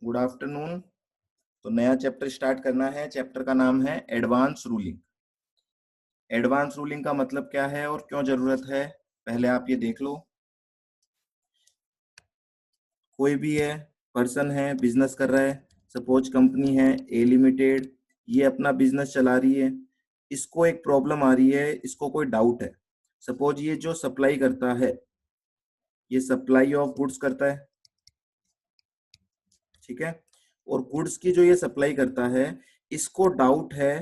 Good afternoon. तो नया chapter start करना है। चैप्टर का नाम है एडवांस रूलिंग। एडवांस रूलिंग का मतलब क्या है और क्यों जरूरत है, पहले आप ये देख लो। कोई भी है, पर्सन है, बिजनेस कर रहा है, सपोज कंपनी है ए लिमिटेड, ये अपना बिजनेस चला रही है। इसको एक प्रॉब्लम आ रही है, इसको कोई डाउट है। सपोज ये जो सप्लाई करता है, ये सप्लाई ऑफ गुड्स करता है, ठीक है। और गुड्स की जो ये सप्लाई करता है, इसको डाउट है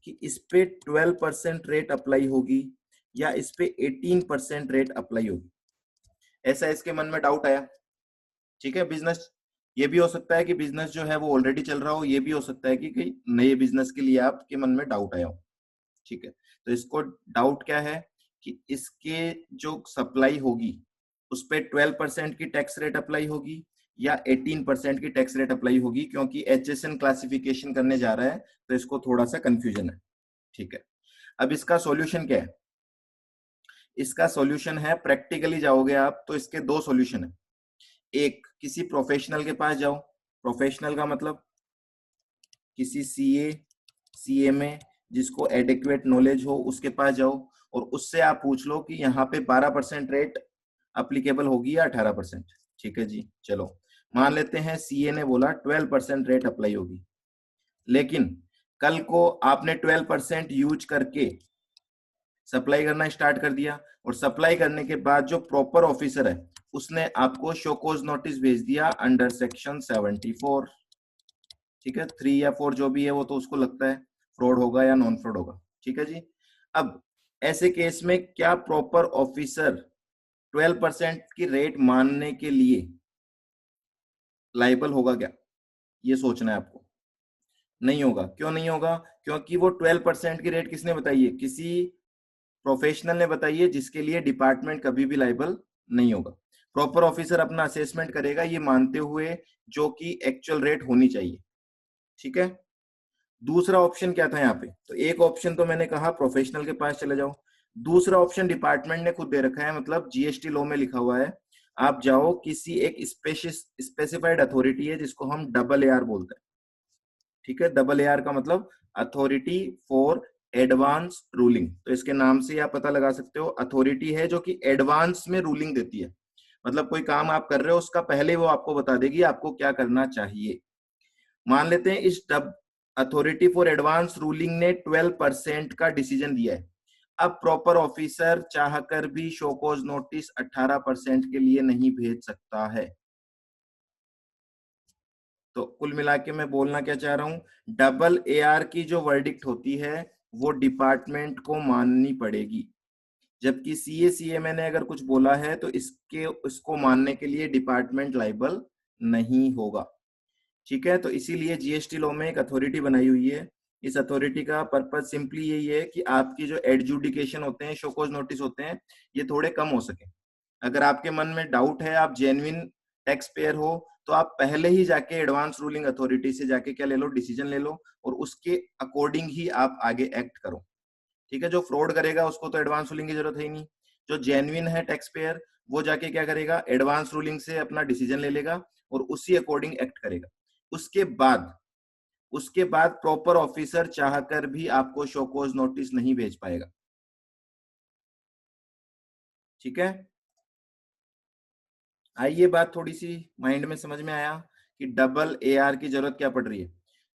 कि इस पे 12% रेट अप्लाई होगी या इस पे 18% रेट अप्लाई होगी। ऐसा इसके मन में डाउट आया, ठीक है। बिजनेस, ये भी हो सकता है कि बिजनेस जो है वो ऑलरेडी चल रहा हो, ये भी हो सकता है कि कई नए बिजनेस के लिए आपके मन में डाउट आया हो, ठीक है। तो इसको डाउट क्या है कि इसके जो सप्लाई होगी उस पे 12% की टैक्स रेट अप्लाई होगी या 18% की टैक्स रेट अप्लाई होगी, क्योंकि एचएसएन क्लासिफिकेशन करने जा रहा है तो इसको थोड़ा सा कंफ्यूजन है, ठीक है। अब इसका सॉल्यूशन क्या है? इसका सॉल्यूशन है, प्रैक्टिकली जाओगे आप तो इसके दो सॉल्यूशन है। एक, किसी प्रोफेशनल के पास जाओ। प्रोफेशनल का मतलब किसी सीए, सीएमए जिसको एडिक्वेट नॉलेज हो उसके पास जाओ और उससे आप पूछ लो कि यहाँ पे 12% रेट अप्लीकेबल होगी या 18%, ठीक है जी। चलो मान लेते हैं सीए ने बोला 12% रेट अप्लाई होगी, लेकिन कल को आपने 12% यूज करके सप्लाई करना स्टार्ट कर दिया और सप्लाई करने के बाद जो प्रॉपर ऑफिसर है उसने आपको शो कॉज नोटिस भेज दिया अंडर सेक्शन 74, ठीक है। 3 या 4 जो भी है वो तो उसको लगता है फ्रॉड होगा या नॉन फ्रॉड होगा, ठीक है जी। अब ऐसे केस में क्या प्रॉपर ऑफिसर 12% की रेट मानने के लिए लाइबल होगा क्या? ये सोचना है आपको। नहीं होगा। क्यों नहीं होगा? क्योंकि वो 12% की रेट किसने बताई है? किसी प्रोफेशनल ने बताई है, जिसके लिए डिपार्टमेंट कभी भी लाइबल नहीं होगा। प्रॉपर ऑफिसर अपना असेसमेंट करेगा ये मानते हुए जो कि एक्चुअल रेट होनी चाहिए, ठीक है। दूसरा ऑप्शन क्या था यहाँ पे? तो एक ऑप्शन तो मैंने कहा प्रोफेशनल के पास चले जाओ। दूसरा ऑप्शन डिपार्टमेंट ने खुद दे रखा है, मतलब जीएसटी लॉ में लिखा हुआ है, आप जाओ किसी एक स्पेसिफाइड अथॉरिटी है जिसको हम डबल एआर बोलते हैं, ठीक है। डबल एआर का मतलब अथॉरिटी फॉर एडवांस रूलिंग। तो इसके नाम से आप पता लगा सकते हो, अथॉरिटी है जो कि एडवांस में रूलिंग देती है। मतलब कोई काम आप कर रहे हो उसका पहले वो आपको बता देगी आपको क्या करना चाहिए। मान लेते हैं इस अथॉरिटी फॉर एडवांस रूलिंग ने 12% का डिसीजन दिया है। अब प्रॉपर ऑफिसर चाहकर भी शो कॉज नोटिस 18% के लिए नहीं भेज सकता है। तो कुल मिला के मैं बोलना क्या चाह रहा हूं, डबल एआर की जो वर्डिक्ट होती है वो डिपार्टमेंट को माननी पड़ेगी, जबकि सीए सीएमए ने अगर कुछ बोला है तो इसको मानने के लिए डिपार्टमेंट लाइबल नहीं होगा, ठीक है। तो इसीलिए जीएसटी लॉ में एक अथॉरिटी बनाई हुई है। इस अथॉरिटी का पर्पज सिंपली यही है कि आपकी जो एडजुडिकेशन होते हैं, शोकॉज नोटिस होते हैं, ये थोड़े कम हो सके। अगर आपके मन में डाउट है, आप जेन्युइन टैक्स पेयर हो, तो आप पहले ही जाके एडवांस रूलिंग अथॉरिटी से जाके क्या ले लो, डिसीजन ले लो और उसके अकॉर्डिंग ही आप आगे एक्ट करो, ठीक है। जो फ्रॉड करेगा उसको तो एडवांस रूलिंग की जरूरत है ही नहीं। जो जेन्युइन है टैक्स पेयर, वो जाके क्या करेगा, एडवांस रूलिंग से अपना डिसीजन ले लेगा और उसी अकॉर्डिंग एक्ट करेगा। उसके बाद प्रॉपर ऑफिसर चाहकर भी आपको शो कॉज नोटिस नहीं भेज पाएगा, ठीक है। आइए बात थोड़ी सी माइंड में समझ में आया कि डबल एआर की जरूरत क्या पड़ रही है।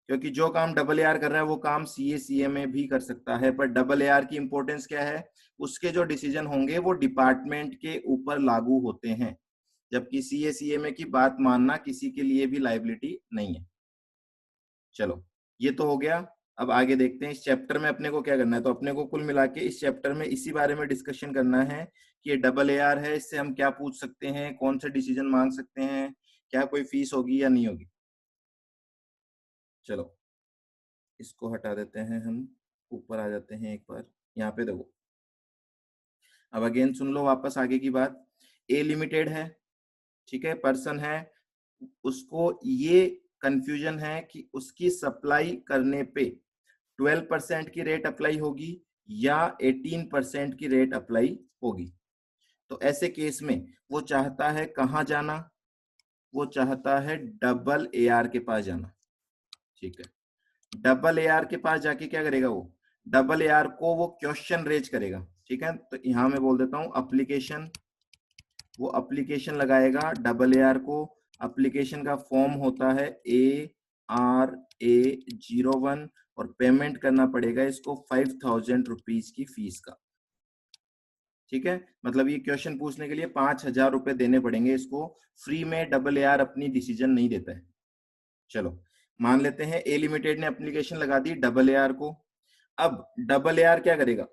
क्योंकि जो काम डबल एआर कर रहा है वो काम सीए सीएमए भी कर सकता है, पर डबल एआर की इंपॉर्टेंस क्या है, उसके जो डिसीजन होंगे वो डिपार्टमेंट के ऊपर लागू होते हैं, जबकि सीए सीएमए की बात मानना किसी के लिए भी लाइबिलिटी नहीं है। चलो ये तो हो गया। अब आगे देखते हैं इस चैप्टर में अपने को क्या करना है। तो अपने को कुल मिला के इस चैप्टर में इसी बारे में डिस्कशन करना है कि ये डबल एआर है, इससे हम क्या पूछ सकते हैं, कौन से डिसीजन मांग सकते हैं, क्या कोई फीस होगी या नहीं होगी। चलो इसको हटा देते हैं, हम ऊपर आ जाते हैं एक बार। यहाँ पे देखो, अब अगेन सुन लो वापस आगे की बात। ए लिमिटेड है, ठीक है, पर्सन है, उसको ये कंफ्यूजन है कि उसकी सप्लाई करने पे 12% की रेट अप्लाई होगी या 18% की रेट अप्लाई होगी। तो ऐसे केस में वो चाहता है कहाँ जाना, वो चाहता है डबल एआर के पास जाना। ठीक है, डबल एआर के पास जाके क्या करेगा, वो डबल एआर को वो क्वेश्चन रेज करेगा। ठीक है, तो यहां मैं बोल देता हूं एप्लीकेशन, वो एप्लीकेशन लगाएगा डबल एआर को। एप्लीकेशन का फॉर्म होता है ARA01 और पेमेंट करना पड़ेगा इसको 5000 रुपीज की फीस का। ठीक है, मतलब ये क्वेश्चन पूछने के लिए 5000 रुपए देने पड़ेंगे इसको, फ्री में डबल एआर अपनी डिसीजन नहीं देता है। चलो मान लेते हैं ए लिमिटेड ने एप्लीकेशन लगा दी डबल एआर को। अब डबल एआर क्या करेगा,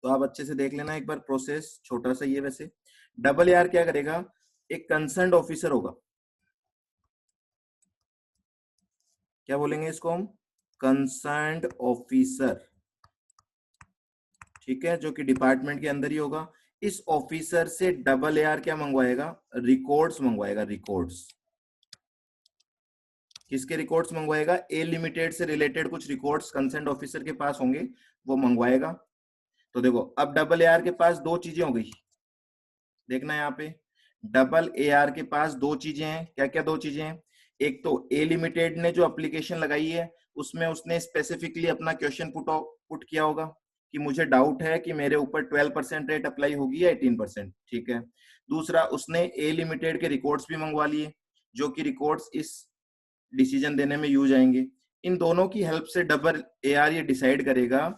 तो आप अच्छे से देख लेना एक बार प्रोसेस, छोटा सा ये वैसे। डबल एआर क्या करेगा, एक कंसर्न्ड ऑफिसर होगा, क्या बोलेंगे इसको हम, कंसर्न्ड ऑफिसर। ठीक है, जो कि डिपार्टमेंट के अंदर ही होगा। इस ऑफिसर से डबल एआर क्या मंगवाएगा, रिकॉर्ड्स मंगवाएगा, रिकॉर्ड्स। किसके रिकॉर्ड्स मंगवाएगा, ए लिमिटेड से रिलेटेड कुछ रिकॉर्ड्स कंसर्न्ड ऑफिसर के पास होंगे, वो मंगवाएगा। तो देखो अब डबल एआर के पास दो चीजें हो गई, देखना यहाँ पे डबल एआर के पास दो चीजें हैं। क्या क्या दो चीजें हैं, एक तो ए लिमिटेड ने जो एप्लीकेशन लगाई है उसमें उसने स्पेसिफिकली अपना क्वेश्चन पुट किया होगा कि मुझे डाउट है कि मेरे ऊपर 12% रेट अप्लाई होगी या 18%। ठीक है, दूसरा उसने ए लिमिटेड के रिकॉर्ड्स भी मंगवा लिए, जो कि रिकॉर्ड्स इस डिसीजन देने में यूज आएंगे। इन दोनों की हेल्प से डबल एआर ये डिसाइड करेगा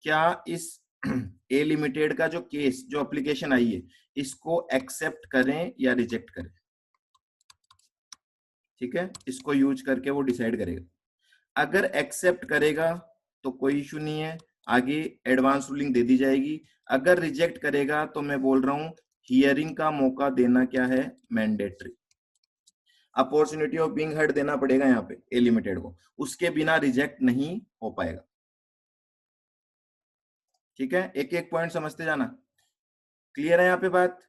क्या इस ए लिमिटेड का जो केस, जो एप्लीकेशन आई है, इसको एक्सेप्ट करें या रिजेक्ट करें। ठीक है, इसको यूज करके वो डिसाइड करेगा। अगर एक्सेप्ट करेगा तो कोई इशू नहीं है, आगे एडवांस रूलिंग दे दी जाएगी। अगर रिजेक्ट करेगा तो मैं बोल रहा हूं हियरिंग का मौका देना क्या है, mandatory. Opportunity of being heard देना पड़ेगा यहाँ पे ए लिमिटेड को, उसके बिना रिजेक्ट नहीं हो पाएगा। ठीक है, एक एक पॉइंट समझते जाना। क्लियर है यहाँ पे बात।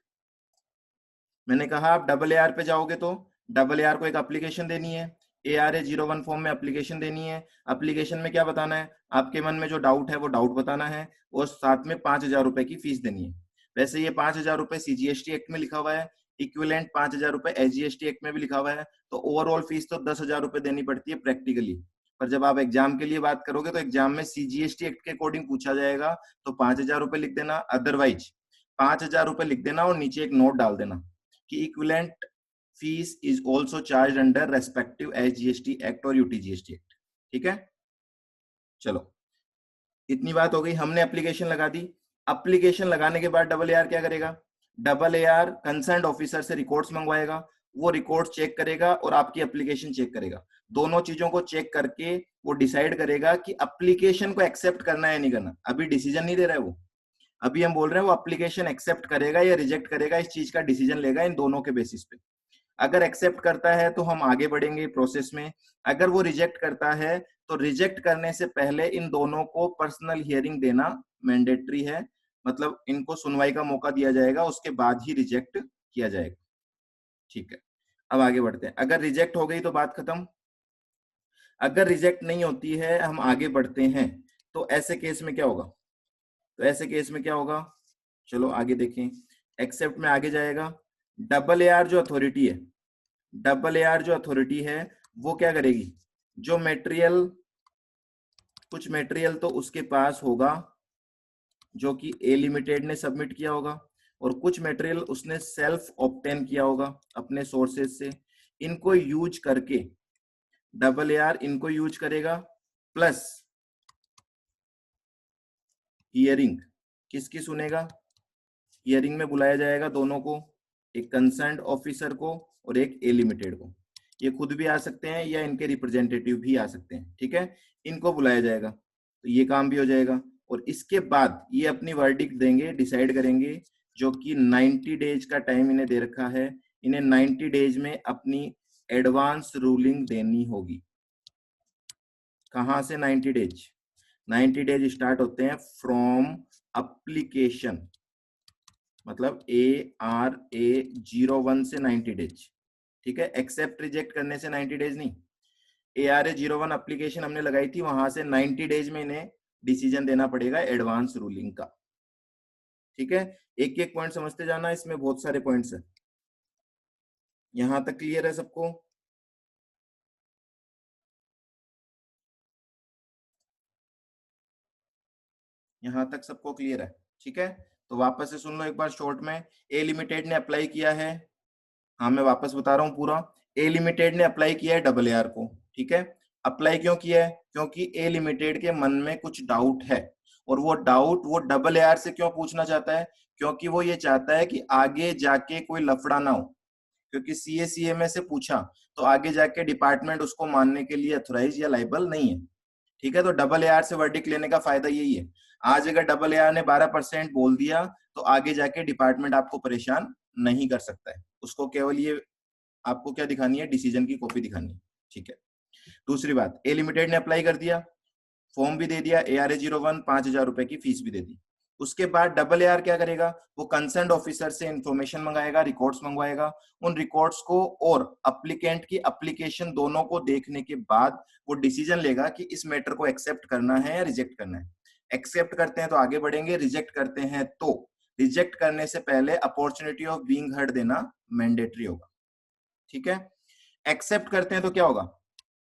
मैंने कहा आप डबल एआर पे जाओगे तो डबल एआर को एक एप्लीकेशन देनी है, ARA01 फॉर्म में एप्लीकेशन देनी है। एप्लीकेशन में क्या बताना है, आपके मन में जो डाउट है वो डाउट बताना है, और साथ में 5000 रुपए की फीस देनी है। वैसे ये 5000 रुपए CGST एक्ट में लिखा हुआ है, इक्विवेलेंट 5000 रुपए SGST एक्ट में भी लिखा हुआ है, तो ओवरऑल फीस तो 10,000 रुपए देनी पड़ती है प्रैक्टिकली। पर जब आप एग्जाम के लिए बात करोगे तो एग्जाम में CGST एक्ट के अकॉर्डिंग पूछा जाएगा, तो 5000 रुपए लिख देना, अदरवाइज 5000 रुपए लिख देना और नीचे एक नोट डाल देना कि equivalent fees is also charge under respective SGST act और UTGST एक्ट। ठीक है, चलो इतनी बात हो गई, हमने एप्लीकेशन लगा दी। एप्लीकेशन लगाने के बाद डबल एआर क्या करेगा, डबल एआर कंसर्न्ड ऑफिसर से रिकॉर्ड्स मंगवाएगा, वो रिकॉर्ड चेक करेगा और आपकी एप्लीकेशन चेक करेगा। दोनों चीजों को चेक करके वो डिसाइड करेगा कि एप्लीकेशन को एक्सेप्ट करना है नहीं करना। अभी डिसीजन नहीं दे रहा है वो, अभी हम बोल रहे हैं वो एप्लीकेशन एक्सेप्ट करेगा या रिजेक्ट करेगा, इस चीज का डिसीजन लेगा इन दोनों के बेसिस पे। अगर एक्सेप्ट करता है तो हम आगे बढ़ेंगे प्रोसेस में, अगर वो रिजेक्ट करता है तो रिजेक्ट करने से पहले इन दोनों को पर्सनल हियरिंग देना मैंडेटरी है, मतलब इनको सुनवाई का मौका दिया जाएगा, उसके बाद ही रिजेक्ट किया जाएगा। ठीक है, अब आगे बढ़ते हैं। अगर रिजेक्ट हो गई तो बात खत्म, अगर रिजेक्ट नहीं होती है हम आगे बढ़ते हैं। तो ऐसे केस में क्या होगा, तो ऐसे केस में क्या होगा, चलो आगे देखें। एक्सेप्ट में आगे जाएगा, डबल एआर जो अथॉरिटी है, डबल एआर जो अथॉरिटी है वो क्या करेगी, जो मटेरियल, कुछ मटेरियल तो उसके पास होगा जो कि ए लिमिटेड ने सबमिट किया होगा, और कुछ मटेरियल उसने सेल्फ ऑब्टेन किया होगा अपने सोर्सेज से। इनको यूज करके डबल एआर इनको यूज करेगा, प्लस हियरिंग किसकी सुनेगा, हियरिंग में बुलाया जाएगा दोनों को, एक कंसर्न्ड ऑफिसर को और एक ए लिमिटेड को। ये खुद भी आ सकते हैं या इनके रिप्रेजेंटेटिव भी आ सकते हैं। ठीक है, इनको बुलाया जाएगा तो ये काम भी हो जाएगा, और इसके बाद ये अपनी वर्डिक्ट देंगे, डिसाइड करेंगे, जो कि 90 डेज का टाइम इन्हें दे रखा है। इन्हें 90 डेज में अपनी एडवांस रूलिंग देनी होगी। कहां से 90 डेज, 90 डेज स्टार्ट होते हैं फ्रॉम एप्लीकेशन, मतलब ARA01 से 90 डेज। ठीक है, एक्सेप्ट रिजेक्ट करने से 90 डेज नहीं, ARA01 एप्लीकेशन हमने लगाई थी, वहां से 90 डेज में इन्हें डिसीजन देना पड़ेगा एडवांस रूलिंग का। ठीक है, एक एक पॉइंट समझते जाना, इसमें बहुत सारे पॉइंट्स हैं। यहां तक क्लियर है सबको? यहां तक सबको क्लियर है? ठीक है, तो वापस से सुन लो एक बार शॉर्ट में। ए लिमिटेड ने अप्लाई किया है, हाँ मैं वापस बता रहा हूँ पूरा। ए लिमिटेड ने अप्लाई किया है डबल AR को, ठीक है। अप्लाई क्यों किया है? क्योंकि ए लिमिटेड के मन में कुछ डाउट है, और वो डाउट वो डबल AR से क्यों पूछना चाहता है? क्योंकि वो ये चाहता है कि आगे जाके कोई लफड़ा ना हो, क्योंकि CA CMA से पूछा तो आगे जाके डिपार्टमेंट उसको मानने के लिए अथोराइज या लाइबल नहीं है। ठीक है, तो डबल AR से वर्डिक्ट लेने का फायदा यही है। आज अगर डबल AR ने 12% बोल दिया तो आगे जाके डिपार्टमेंट आपको परेशान नहीं कर सकता है, उसको केवल ये आपको क्या दिखानी है? डिसीजन की कॉपी दिखानी है। ठीक है, दूसरी बात, ए लिमिटेड ने अप्लाई कर दिया, फॉर्म भी दे दिया, ARA01 5,000 रुपए की फीस भी दे दी। उसके बाद डबल AR क्या करेगा? वो कंसर्न ऑफिसर से इंफॉर्मेशन मंगाएगा, रिकॉर्ड्स मंगवाएगा। उन रिकॉर्ड्स को और अप्लीकेंट की अप्लीकेशन दोनों को देखने के बाद वो डिसीजन लेगा कि इस मैटर को एक्सेप्ट करना है या रिजेक्ट करना है। एक्सेप्ट करते हैं तो आगे बढ़ेंगे, रिजेक्ट करते हैं तो रिजेक्ट करने से पहले अपॉर्चुनिटी ऑफ बीइंग हर्ड देना मैंडेटरी होगा। ठीक है, एक्सेप्ट करते हैं तो क्या होगा?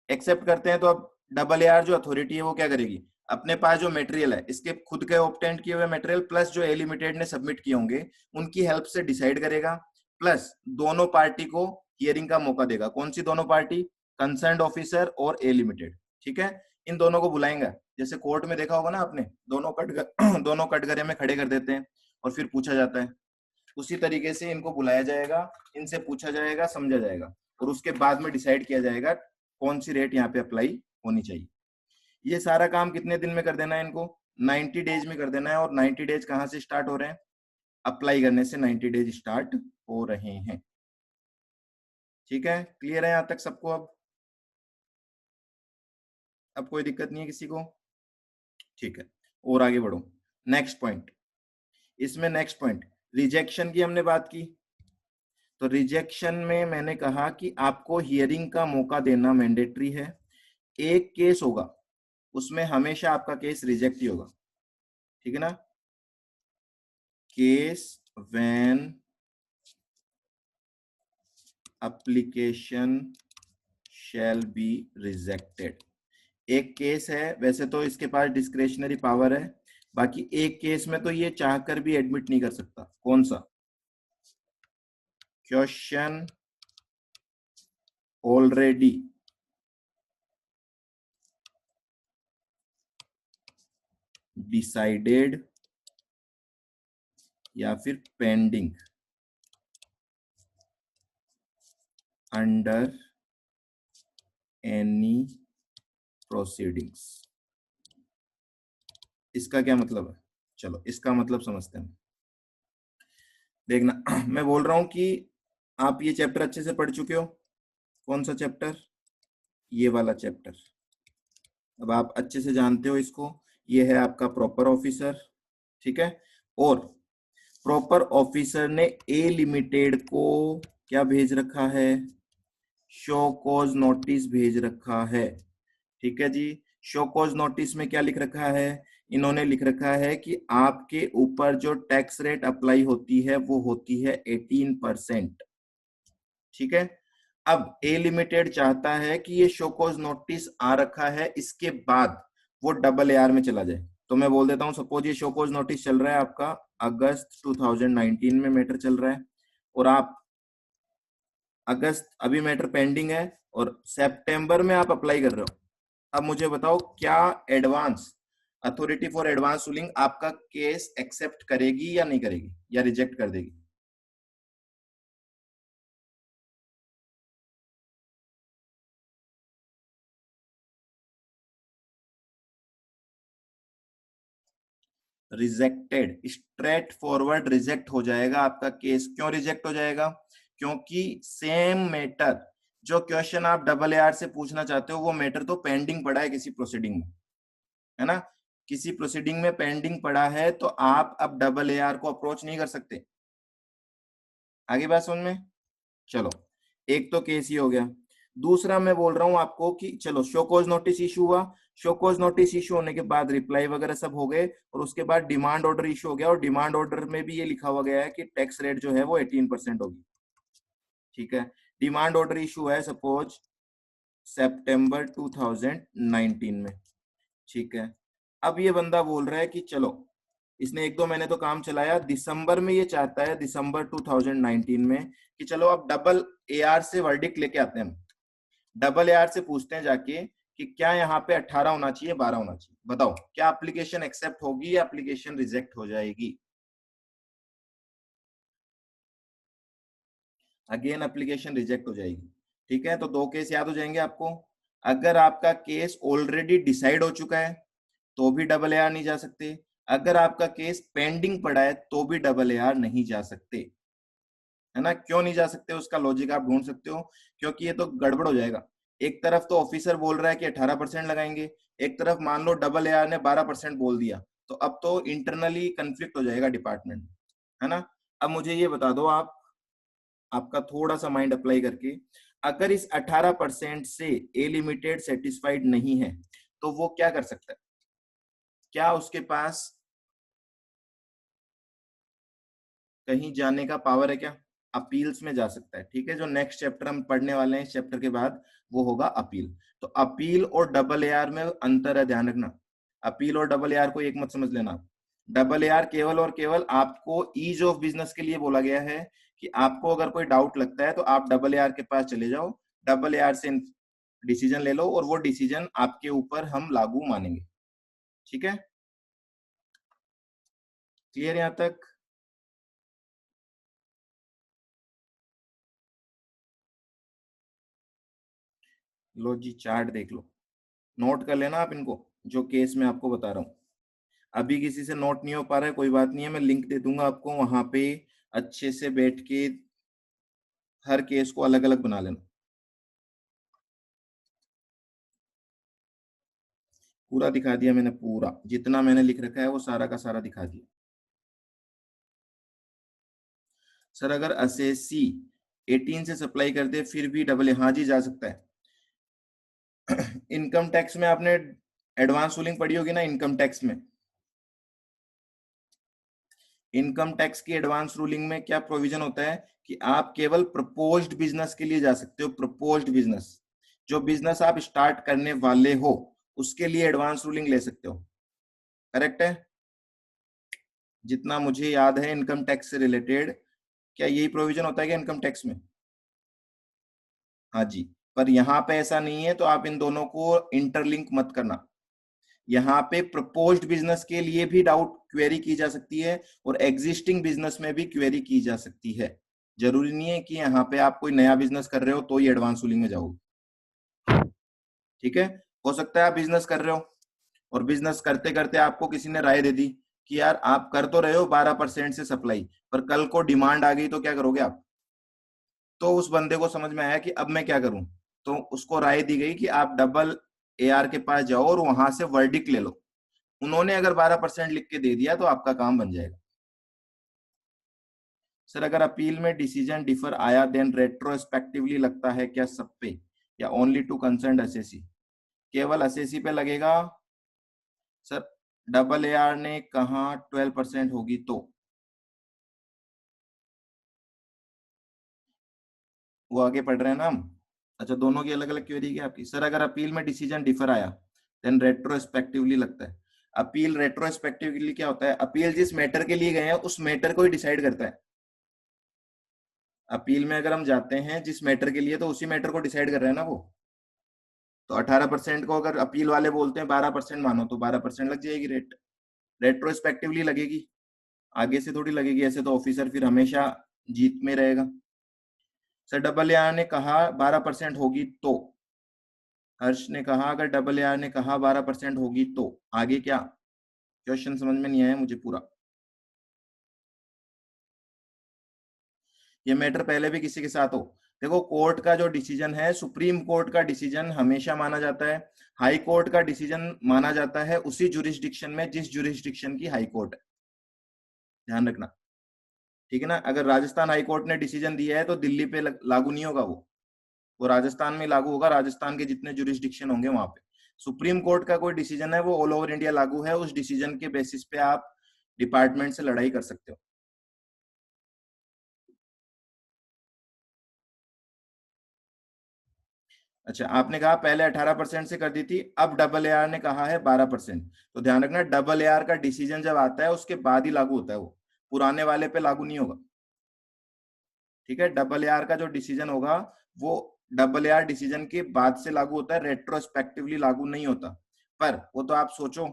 एक्सेप्ट करते हैं तो अब डबल AR जो अथॉरिटी है वो क्या करेगी? अपने पास जो मटेरियल है, इसके खुद के ऑब्टेंड किए हुए मटेरियल प्लस जो ए लिमिटेड ने सबमिट किए होंगे उनकी हेल्प से डिसाइड करेगा, प्लस दोनों पार्टी को हियरिंग का मौका देगा। कौन सी दोनों पार्टी? कंसर्न्ड ऑफिसर और ए लिमिटेड। ठीक है, इन दोनों को बुलाएंगे। जैसे कोर्ट में देखा होगा ना आपने, दोनों दोनों कटघरे में खड़े कर देते हैं और फिर पूछा जाता है। उसी तरीके से इनको बुलाया जाएगा, इनसे पूछा जाएगा, समझा जाएगा, और उसके बाद में डिसाइड किया जाएगा कौन सी रेट यहाँ पे अप्लाई होनी चाहिए। ये सारा काम कितने दिन में कर देना है इनको? 90 डेज में कर देना है। और 90 डेज कहाँ से स्टार्ट हो रहे हैं? अप्लाई करने से 90 डेज स्टार्ट हो रहे हैं। ठीक है, क्लियर है यहाँ तक सबको? अब कोई दिक्कत नहीं है किसी को? ठीक है, और आगे बढ़ो। नेक्स्ट पॉइंट, इसमें नेक्स्ट पॉइंट रिजेक्शन की हमने बात की। तो रिजेक्शन में मैंने कहा कि आपको हियरिंग का मौका देना मैंडेटरी है। एक केस होगा उसमें हमेशा आपका केस रिजेक्ट ही होगा, ठीक है ना? Case when application shall be rejected. एक केस है, वैसे तो इसके पास डिस्क्रेशनरी पावर है, बाकी एक केस में तो ये चाहकर भी एडमिट नहीं कर सकता। कौन सा? क्वेश्चन ऑलरेडी डिसाइडेड या फिर पेंडिंग अंडर एनी प्रोसीडिंग्स। इसका क्या मतलब है? चलो इसका मतलब समझते हैं। देखना मैं बोल रहा हूं कि आप ये चैप्टर अच्छे से पढ़ चुके हो। कौन सा चैप्टर? ये वाला चैप्टर। अब आप अच्छे से जानते हो इसको। ये है आपका प्रॉपर ऑफिसर, ठीक है। और प्रॉपर ऑफिसर ने ए लिमिटेड को क्या भेज रखा है? शो कॉज नोटिस भेज रखा है, ठीक है जी। शो कॉज नोटिस में क्या लिख रखा है? इन्होंने लिख रखा है कि आपके ऊपर जो टैक्स रेट अप्लाई होती है वो होती है 18%, ठीक है। अब ए लिमिटेड चाहता है कि ये शो कॉज नोटिस आ रखा है, इसके बाद वो डबल AR में चला जाए। तो मैं बोल देता हूं, सपोज ये शो कॉज नोटिस चल रहा है आपका अगस्त 2019 में मैटर चल रहा है, और आप अगस्त अभी मैटर पेंडिंग है और सितंबर में आप अप्लाई कर रहे हो। अब मुझे बताओ क्या advance authority for advance ruling आपका केस एक्सेप्ट करेगी या नहीं करेगी, या रिजेक्ट कर देगी? रिजेक्टेड, स्ट्रेट फॉरवर्ड रिजेक्ट हो जाएगा आपका केस। क्यों रिजेक्ट हो जाएगा? क्योंकि सेम मैटर, जो क्वेश्चन आप डबल AR से पूछना चाहते हो वो मैटर तो पेंडिंग पड़ा है किसी प्रोसीडिंग में, है ना? किसी प्रोसीडिंग में पेंडिंग पड़ा है तो आप अब डबल AR को अप्रोच नहीं कर सकते। आगे बात समझ में? चलो, एक तो केस ही हो गया। दूसरा मैं बोल रहा हूं आपको कि चलो शो कॉज नोटिस इशू हुआ, शो कॉज नोटिस इशू होने के बाद रिप्लाई वगैरह सब हो गए, और उसके बाद डिमांड ऑर्डर इशू हो गया, और डिमांड ऑर्डर में भी ये लिखा हुआ गया है कि टैक्स रेट जो है वो 18% होगी, ठीक है। डिमांड ऑर्डर इशू है सपोज सितंबर 2019 में, ठीक है। अब ये बंदा बोल रहा है कि चलो, इसने 1-2 महीने तो काम चलाया, दिसंबर में ये चाहता है, दिसंबर 2019 में, कि चलो अब डबल एआर से वर्डिक्ट लेके आते हैं हम। डबल एआर से पूछते हैं जाके कि क्या यहाँ पे 18 होना चाहिए, 12 होना चाहिए, बताओ क्या एप्लीकेशन एक्सेप्ट होगी या एप्लीकेशन रिजेक्ट हो जाएगी। अगेन एप्लीकेशन रिजेक्ट हो जाएगी, ठीक है। तो 2 केस याद हो जाएंगे आपको। अगर आपका केस ऑलरेडी डिसाइड हो चुका है तो भी डबल एआर नहीं जा सकते, अगर आपका केस पेंडिंग पड़ा है तो भी डबल एआर नहीं जा सकते, है ना। क्यों नहीं जा सकते उसका लॉजिक आप ढूंढ सकते हो, क्योंकि ये तो गड़बड़ हो जाएगा। एक तरफ तो ऑफिसर बोल रहा है कि 18% लगाएंगे, एक तरफ मान लो डबल एआर ने 12% बोल दिया, तो अब तो इंटरनली कंफ्लिक्ट हो जाएगा डिपार्टमेंट में, है ना। अब मुझे ये बता दो आप, आपका थोड़ा सा माइंड अप्लाई करके, अगर इस 18% से ए लिमिटेड सेटिस्फाइड नहीं है तो वो क्या कर सकता है, क्या उसके पास कहीं जाने का पावर है क्या? अपील्स में जा सकता है, ठीक है। जो नेक्स्ट चैप्टर हम पढ़ने वाले हैं इस चैप्टर के बाद, वो होगा अपील। तो अपील और डबल एआर में अंतर है, ध्यान रखना। अपील और डबल एआर को एक मत समझ लेना। डबल एआर केवल और केवल आपको ईज ऑफ बिजनेस के लिए बोला गया है कि आपको अगर कोई डाउट लगता है तो आप डबल एआर के पास चले जाओ, डबल एआर से डिसीजन ले लो और वो डिसीजन आपके ऊपर हम लागू मानेंगे, ठीक है। क्लियर यहां तक? लो जी, चार्ट देख लो, नोट कर लेना आप इनको, जो केस मैं आपको बता रहा हूँ। अभी किसी से नोट नहीं हो पा रहा है, कोई बात नहीं है, मैं लिंक दे दूंगा आपको, वहां पे अच्छे से बैठ के हर केस को अलग अलग बना लेना। पूरा दिखा दिया मैंने, पूरा जितना मैंने लिख रखा है वो सारा का सारा दिखा दिया। सर अगर असेसी 18 से सप्लाई करते फिर भी डबल, हाँ जी जा सकता है। इनकम टैक्स में आपने एडवांस रूलिंग पढ़ी होगी ना, इनकम टैक्स में। इनकम टैक्स की एडवांस रूलिंग में क्या प्रोविजन होता है कि आप केवल प्रपोज्ड बिजनेस के लिए जा सकते हो। प्रपोज्ड बिजनेस, जो बिजनेस आप स्टार्ट करने वाले हो उसके लिए एडवांस रूलिंग ले सकते हो, करेक्ट है। जितना मुझे याद है इनकम टैक्स से रिलेटेड, क्या यही प्रोविजन होता है क्या इनकम टैक्स में? हाँ जी। पर यहाँ पे ऐसा नहीं है, तो आप इन दोनों को इंटरलिंक मत करना। यहाँ पे प्रपोज्ड बिजनेस के लिए भी डाउट क्वेरी की जा सकती है और एग्जिस्टिंग बिजनेस में भी क्वेरी की जा सकती है। जरूरी नहीं है कि यहाँ पे आप कोई नया बिजनेस कर रहे हो तो ही एडवांस रूलिंग में जाओगे, ठीक है। हो सकता है आप बिजनेस कर रहे हो और बिजनेस करते करते आपको किसी ने राय दे दी कि यार आप कर तो रहे हो 12% से सप्लाई, पर कल को डिमांड आ गई तो क्या करोगे आप। तो उस बंदे को समझ में आया कि अब मैं क्या करूं, तो उसको राय दी गई कि आप डबल एआर के पास जाओ और वहां से वर्डिक्ट ले लो। उन्होंने अगर 12% लिख के दे दिया तो आपका काम बन जाएगा। सर अगर अपील में डिसीजन डिफर आया देन रेट्रोस्पेक्टिवली लगता है क्या सब पे, या ओनली टू कंसर्न असेसी? केवल असेसी पे लगेगा। सर डबल एआर ने कहा 12% होगी तो, वो आगे पढ़ रहे हैं ना हम। अच्छा, दोनों की अलग अलग क्वेरी क्या आपकी? सर अगर अपील में डिसीजन डिफर आया देन रेट्रोस्पेक्टिवली लगता है। अपील रेट्रोस्पेक्टिवली क्या होता है? अपील जिस मैटर के लिए गए हैं उस मैटर को ही डिसाइड करता है। अपील में अगर हम जाते हैं जिस मैटर के लिए, तो उसी मैटर को डिसाइड कर रहे हैं ना वो। तो 18% को अगर अपील वाले बोलते हैं 12% मानो, तो 12% लग जाएगी रेट, रेट्रोस्पेक्टिवली लगेगी, आगे से थोड़ी लगेगी। ऐसे तो ऑफिसर फिर हमेशा जीत में रहेगा। सर डबल ए ने कहा 12% होगी तो, हर्ष ने कहा अगर डबल ए ने कहा 12% होगी तो आगे क्या? क्वेश्चन समझ में नहीं आया मुझे पूरा। ये मैटर पहले भी किसी के साथ हो, देखो कोर्ट का जो डिसीजन है, सुप्रीम कोर्ट का डिसीजन हमेशा माना जाता है, हाई कोर्ट का डिसीजन माना जाता है उसी जुरिस्डिक्शन में जिस जुरिस्डिक्शन की हाई कोर्ट है, ध्यान रखना, ठीक है ना। अगर राजस्थान हाई कोर्ट ने डिसीजन दिया है तो दिल्ली पे लागू नहीं होगा, वो राजस्थान में लागू होगा, राजस्थान के जितने जुरिस्डिक्शन होंगे वहां पे। सुप्रीम कोर्ट का कोई डिसीजन है वो ऑल ओवर इंडिया लागू है, उस डिसीजन के बेसिस पे आप डिपार्टमेंट से लड़ाई कर सकते हो। अच्छा, आपने कहा पहले 18% से कर दी थी, अब डबल एआर ने कहा है 12%। तो ध्यान रखना, डबल एआर का डिसीजन जब आता है उसके बाद ही लागू होता है, वो पुराने वाले पे लागू नहीं होगा। ठीक है, डबल एआर का जो डिसीजन होगा वो डबल एआर डिसीजन के बाद से लागू होता है, रेट्रोस्पेक्टिवली लागू नहीं होता। पर वो तो आप सोचो,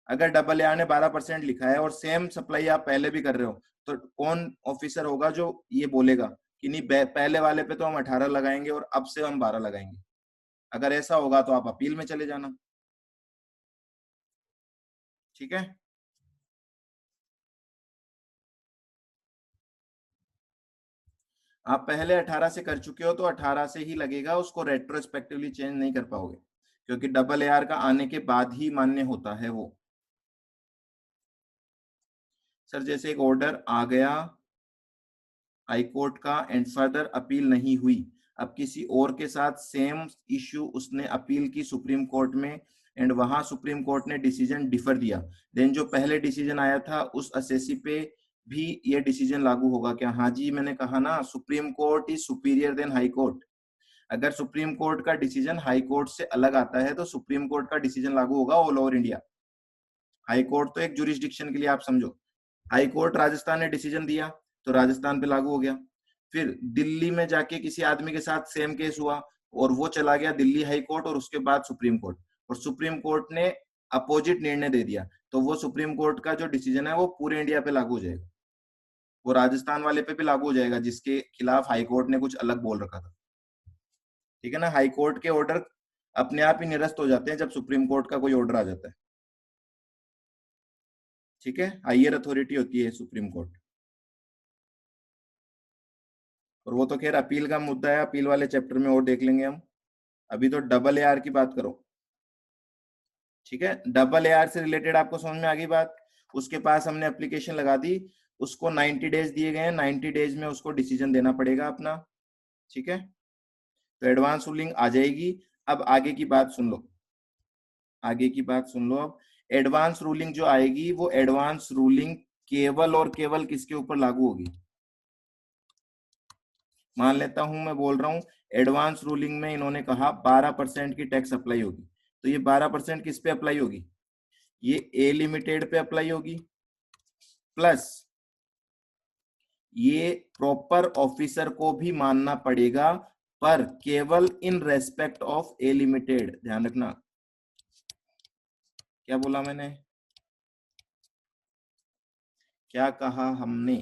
अगर डबल एआर ने 12% लिखा है और सेम सप्लाई आप पहले भी कर रहे हो, तो कौन ऑफिसर होगा जो ये बोलेगा कि नहीं पहले वाले पे तो हम 18 लगाएंगे और अब से हम 12 लगाएंगे? अगर ऐसा होगा तो आप अपील में चले जाना। ठीक है, आप पहले 18 से कर चुके हो तो 18 से ही लगेगा, उसको रेट्रोस्पेक्टिवली चेंज नहीं कर पाओगे, क्योंकि डबल एआर का आने के बाद ही मान्य होता है वो। सर जैसे एक ऑर्डर आ गया हाई कोर्ट का एंड फर्दर अपील नहीं हुई, अब किसी और के साथ सेम इश्यू उसने अपील की सुप्रीम कोर्ट में एंड वहां सुप्रीम कोर्ट ने डिसीजन डिफर दिया, देन जो पहले डिसीजन आया था उस असेसी पे भी ये डिसीजन लागू होगा क्या? हाँ जी, मैंने कहा ना, supreme court is superior then high court. अगर सुप्रीम कोर्ट का डिसीजन हाई कोर्ट से अलग आता है तो सुप्रीम कोर्ट का डिसीजन लागू होगा all over India. High court तो एक जुरिस्डिक्शन के लिए आप समझो, हाई कोर्ट राजस्थान ने डिसीजन दिया तो राजस्थान पे लागू हो गया, फिर दिल्ली में जाके किसी आदमी के साथ सेम केस हुआ और वो चला गया दिल्ली हाई कोर्ट और उसके बाद सुप्रीम कोर्ट, और सुप्रीम कोर्ट ने अपोजिट निर्णय दे दिया, तो वो सुप्रीम कोर्ट का जो डिसीजन है वो पूरे इंडिया पे लागू हो जाएगा, वो राजस्थान वाले पे भी लागू हो जाएगा जिसके खिलाफ हाई कोर्ट ने कुछ अलग बोल रखा था। ठीक है ना, हाई कोर्ट के ऑर्डर अपने आप ही निरस्त हो जाते हैं जब सुप्रीम कोर्ट का कोई ऑर्डर आ जाता है। ठीक है, हायर अथॉरिटी होती है सुप्रीम कोर्ट, और वो तो खैर अपील का मुद्दा है, अपील वाले चैप्टर में और देख लेंगे हम, अभी तो डबल एआर की बात करो। ठीक है, डबल एआर से रिलेटेड आपको समझ में आ गई बात, उसके पास हमने एप्लीकेशन लगा दी, उसको 90 डेज दिए गए हैं, 90 डेज में उसको डिसीजन देना पड़ेगा अपना। ठीक है, तो एडवांस रूलिंग आ जाएगी। अब आगे की बात सुन लो, आगे की बात सुन लो। अब एडवांस रूलिंग जो आएगी वो एडवांस रूलिंग केवल और केवल किसके ऊपर लागू होगी? मान लेता हूं मैं बोल रहा हूं एडवांस रूलिंग में इन्होंने कहा 12% की टैक्स अप्लाई होगी, तो ये 12% किस पे अप्लाई होगी? ये ए लिमिटेड पे अप्लाई होगी, प्लस ये प्रॉपर ऑफिसर को भी मानना पड़ेगा, पर केवल in respect of A limited. ध्यान रखना, क्या बोला मैंने, क्या कहा हमने?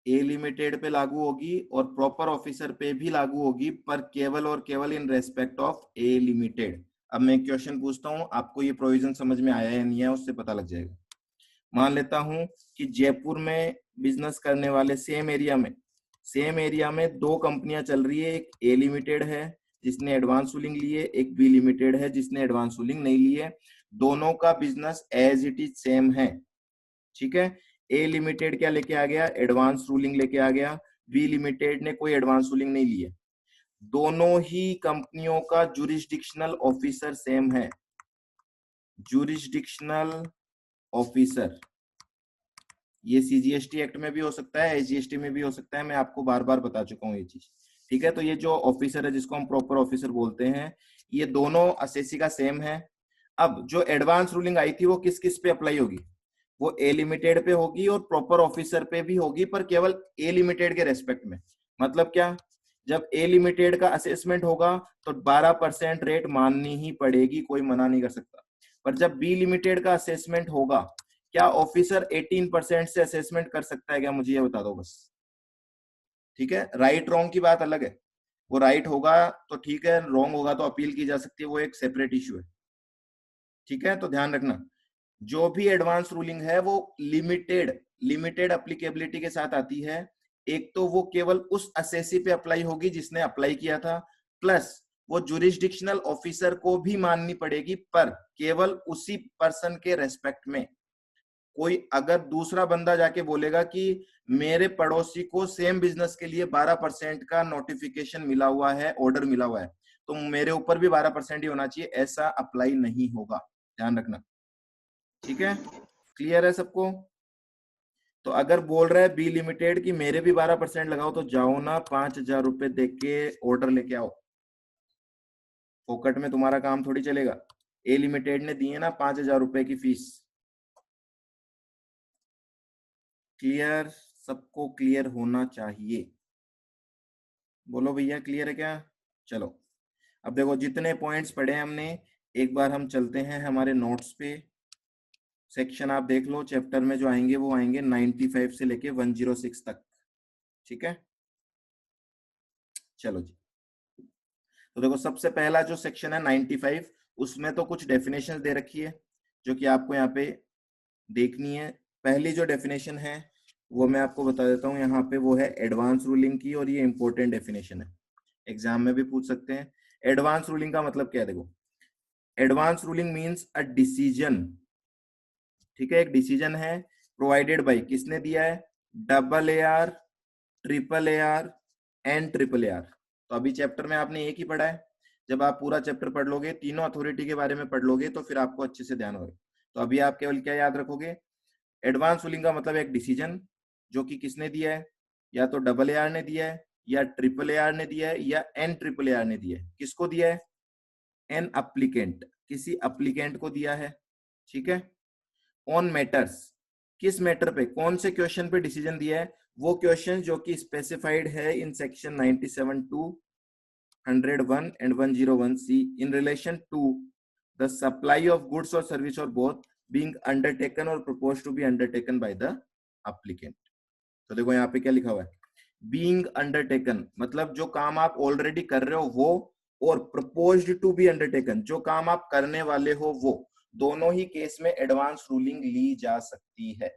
ए लिमिटेड पे लागू होगी और प्रॉपर ऑफिसर पे भी लागू होगी, पर केवल और केवल in respect of A limited. अब मैं क्वेश्चन पूछता हूं, आपको ये प्रोविजन समझ में आया या नहीं है उससे पता लग जाएगा। मान लेता हूं कि जयपुर में बिजनेस करने वाले सेम एरिया में दो कंपनियां चल रही है, एक ए लिमिटेड है जिसने एडवांस रूलिंग ली है, एक बी लिमिटेड है जिसने एडवांस रूलिंग नहीं ली है, दोनों का business as it is same है। ठीक है, ए लिमिटेड क्या लेके आ गया? एडवांस रूलिंग लेके आ गया, बी लिमिटेड ने कोई एडवांस रूलिंग नहीं ली है, दोनों ही कंपनियों का जुरिस्डिक्शनल ऑफिसर सेम है, जुरिस्डिक्शनल ऑफिसर। ये सीजीएसटी एक्ट में भी हो सकता है, एसजीएसटी में भी हो सकता है, मैं आपको बार बार बता चुका हूँ ये चीज। ठीक है, तो ये जो ऑफिसर है जिसको हम प्रॉपर ऑफिसर बोलते हैं, ये दोनों असेसी का सेम है। अब जो एडवांस रूलिंग आई थी वो किस किस पे अप्लाई होगी? वो ए लिमिटेड पे होगी और प्रॉपर ऑफिसर पे भी होगी, पर केवल ए लिमिटेड के रेस्पेक्ट में। मतलब क्या? जब ए लिमिटेड का असेसमेंट होगा तो 12% रेट माननी ही पड़ेगी, कोई मना नहीं कर सकता। पर जब बी लिमिटेड का असेसमेंट होगा, क्या ऑफिसर 18% से असेसमेंट कर सकता है क्या? मुझे ये बता दो बस। ठीक है, राइट रॉन्ग की बात अलग है, वो राइट होगा तो ठीक है, रॉन्ग होगा तो अपील की जा सकती है, वो एक सेपरेट इश्यू है। ठीक है, तो ध्यान रखना, जो भी एडवांस रूलिंग है वो लिमिटेड लिमिटेड अप्लीकेबिलिटी के साथ आती है। एक तो वो केवल उस असेसी पे अप्लाई होगी जिसने अप्लाई किया था, प्लस वो जुरिस्डिक्शनल ऑफिसर को भी माननी पड़ेगी, पर केवल उसी पर्सन के रेस्पेक्ट में। कोई अगर दूसरा बंदा जाके बोलेगा कि मेरे पड़ोसी को सेम बिजनेस के लिए 12% का नोटिफिकेशन मिला हुआ है, ऑर्डर मिला हुआ है, तो मेरे ऊपर भी 12% ही होना चाहिए, ऐसा अप्लाई नहीं होगा। ध्यान रखना। ठीक है, क्लियर है सबको? तो अगर बोल रहा है बी लिमिटेड की मेरे भी 12% लगाओ, तो जाओ ना 5,000 रुपए दे के ऑर्डर लेके आओ। फोकट में तुम्हारा काम थोड़ी चलेगा। ए लिमिटेड ने दी है ना 5,000 रुपए की फीस। क्लियर? सबको क्लियर होना चाहिए। बोलो भैया क्लियर है क्या? चलो अब देखो जितने पॉइंट्स पढ़े हमने, एक बार हम चलते हैं हमारे नोट्स पे। सेक्शन आप देख लो, चैप्टर में जो आएंगे वो आएंगे 95 से लेके 106 तक। ठीक है, चलो जी। तो देखो सबसे पहला जो सेक्शन है 95, उसमें तो कुछ डेफिनेशन दे रखी है जो कि आपको यहाँ पे देखनी है। पहली जो डेफिनेशन है वो मैं आपको बता देता हूँ यहाँ पे, वो है एडवांस रूलिंग की, और ये इंपॉर्टेंट डेफिनेशन है, एग्जाम में भी पूछ सकते हैं। एडवांस रूलिंग का मतलब क्या है? देखो, advance ruling means a decision, ठीक है, एक डिसीजन है प्रोवाइडेड बाय, किसने दिया है? Double A are, triple A are and triple A are. तो अभी चैप्टर में आपने एक ही पढ़ा है, जब आप पूरा चैप्टर पढ़ लोगे, तीनों अथॉरिटी के बारे में पढ़ लोगे, तो फिर आपको अच्छे से ध्यान होगा। तो अभी आप केवल क्या याद रखोगे? एडवांस रूलिंग का मतलब एक डिसीजन जो कि किसने दिया है, या तो डबल ए आर ने दिया है, या ट्रिपल ए आर ने दिया है, या एन ट्रिपल ए आर ने दिया है। किसको दिया है? एन अप्लीकेंट, किसी अप्लीकेंट को दिया है। ठीक है। ऑन मैटर्स, किस मैटर पे, कौन से क्वेश्चन पे डिसीजन दिया है? वो क्वेश्चन जो कि स्पेसिफाइड है in section 97 to 101 and 101C in relation to the supply of goods और सर्विस और बोथ बीइंग अंडरटेकन और propose to be undertaken by the applicant. तो देखो यहाँ पे क्या लिखा हुआ है, बीइंग अंडरटेकन मतलब जो काम आप ऑलरेडी कर रहे हो वो, और प्रपोज्ड टू बी अंडरटेकन जो काम आप करने वाले हो वो, दोनों ही केस में एडवांस रूलिंग ली जा सकती है।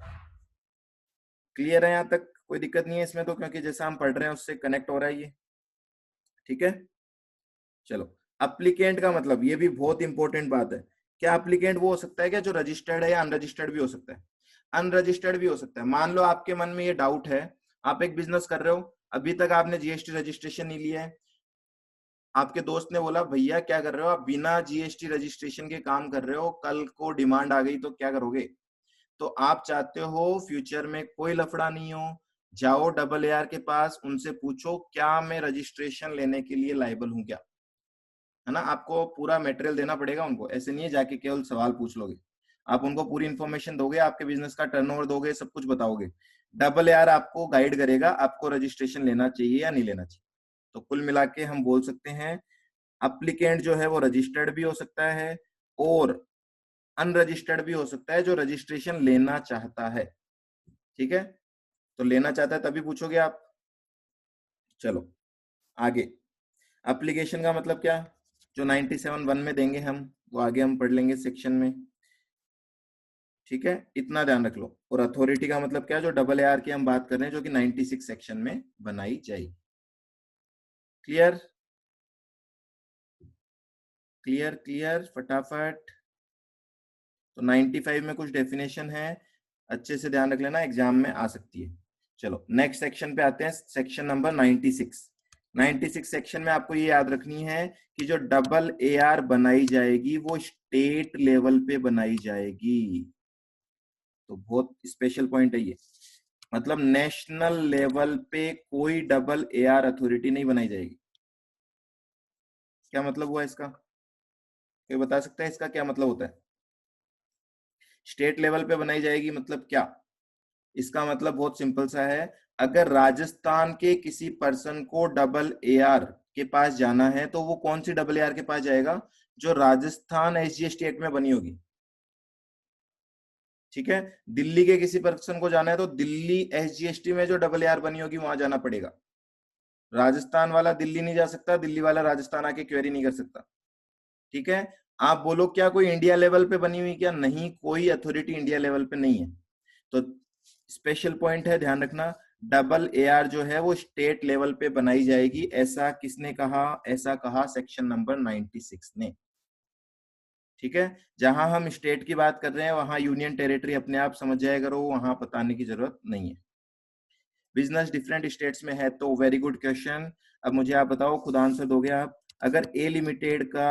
क्लियर है? यहां तक कोई दिक्कत नहीं है इसमें तो, क्योंकि जैसा हम पढ़ रहे हैं उससे कनेक्ट हो रहा है ये। ठीक है, चलो। अप्लीकेंट का मतलब, ये भी बहुत इंपॉर्टेंट बात है। क्या अप्लीकेंट वो हो सकता है क्या जो रजिस्टर्ड है, या अनरजिस्टर्ड भी हो सकता है? अनरजिस्टर्ड भी हो सकता है। मान लो आपके मन में ये डाउट है, आप एक बिजनेस कर रहे हो, अभी तक आपने जीएसटी रजिस्ट्रेशन नहीं लिया है, आपके दोस्त ने बोला भैया क्या कर रहे हो आप, बिना जीएसटी रजिस्ट्रेशन के काम कर रहे हो, कल को डिमांड आ गई तो क्या करोगे? तो आप चाहते हो फ्यूचर में कोई लफड़ा नहीं हो, जाओ डबल ए आर के पास, उनसे पूछो क्या मैं रजिस्ट्रेशन लेने के लिए लायबल हूं क्या, है ना? आपको पूरा मटेरियल देना पड़ेगा उनको, ऐसे नहीं है जाके केवल सवाल पूछ लोगे। आप उनको पूरी इंफॉर्मेशन दोगे, आपके बिजनेस का टर्नओवर दोगे, सब कुछ बताओगे। डबल ए आर आपको गाइड करेगा आपको रजिस्ट्रेशन लेना चाहिए या नहीं लेना चाहिए। तो कुल मिला के हम बोल सकते हैं अप्लीकेंट जो है वो रजिस्टर्ड भी हो सकता है, और अनरजिस्टर्ड भी हो सकता है जो रजिस्ट्रेशन लेना चाहता है। ठीक है, तो लेना चाहता है तभी पूछोगे आप। चलो आगे, एप्लीकेशन का मतलब क्या, जो 97(1) में देंगे हम, वो आगे हम पढ़ लेंगे सेक्शन में। ठीक है, इतना ध्यान रख लो। और अथॉरिटी का मतलब क्या, जो डबल ए आर की हम बात कर रहे हैं, जो कि 96 सेक्शन में बनाई जाएगी। क्लियर? क्लियर क्लियर, फटाफट। तो 95 में कुछ डेफिनेशन है, अच्छे से ध्यान रख लेना, एग्जाम में आ सकती है। चलो नेक्स्ट सेक्शन पे आते हैं, सेक्शन नंबर 96। 96 सेक्शन में आपको ये याद रखनी है कि जो डबल ए आर बनाई जाएगी वो स्टेट लेवल पे बनाई जाएगी। तो बहुत स्पेशल पॉइंट है ये, मतलब नेशनल लेवल पे कोई डबल ए आर अथॉरिटी नहीं बनाई जाएगी। क्या मतलब हुआ इसका? कोई बता सकता है इसका क्या मतलब होता है? स्टेट लेवल पे बनाई जाएगी मतलब क्या? इसका मतलब बहुत सिंपल सा है, अगर राजस्थान के किसी पर्सन को डबल ए आर के पास जाना है तो वो कौन सी डबल ए आर के पास जाएगा? जो राजस्थान एसजीएसटी एक्ट में बनी होगी। ठीक है, दिल्ली के किसी पर्सन को जाना है तो दिल्ली एसजीएसटी में जो डबल ए आर बनी होगी वहां जाना पड़ेगा। राजस्थान वाला दिल्ली नहीं जा सकता, दिल्ली वाला राजस्थान आके क्वेरी नहीं कर सकता। ठीक है, आप बोलो क्या कोई इंडिया लेवल पे बनी हुई? क्या नहीं, कोई अथॉरिटी इंडिया लेवल पे नहीं है। तो स्पेशल पॉइंट है, ध्यान रखना, डबल ए आर जो है वो स्टेट लेवल पे बनाई जाएगी। ऐसा किसने कहा? ऐसा कहा सेक्शन नंबर 96 ने। ठीक है, जहां हम स्टेट की बात कर रहे हैं वहां यूनियन टेरिटरी अपने आप समझ जाया करो, वहां बताने की जरूरत नहीं है। बिजनेस डिफरेंट स्टेट्स में है, तो वेरी गुड क्वेश्चन। अब मुझे आप बताओ, खुद आंसर दोगे आप, अगर ए लिमिटेड का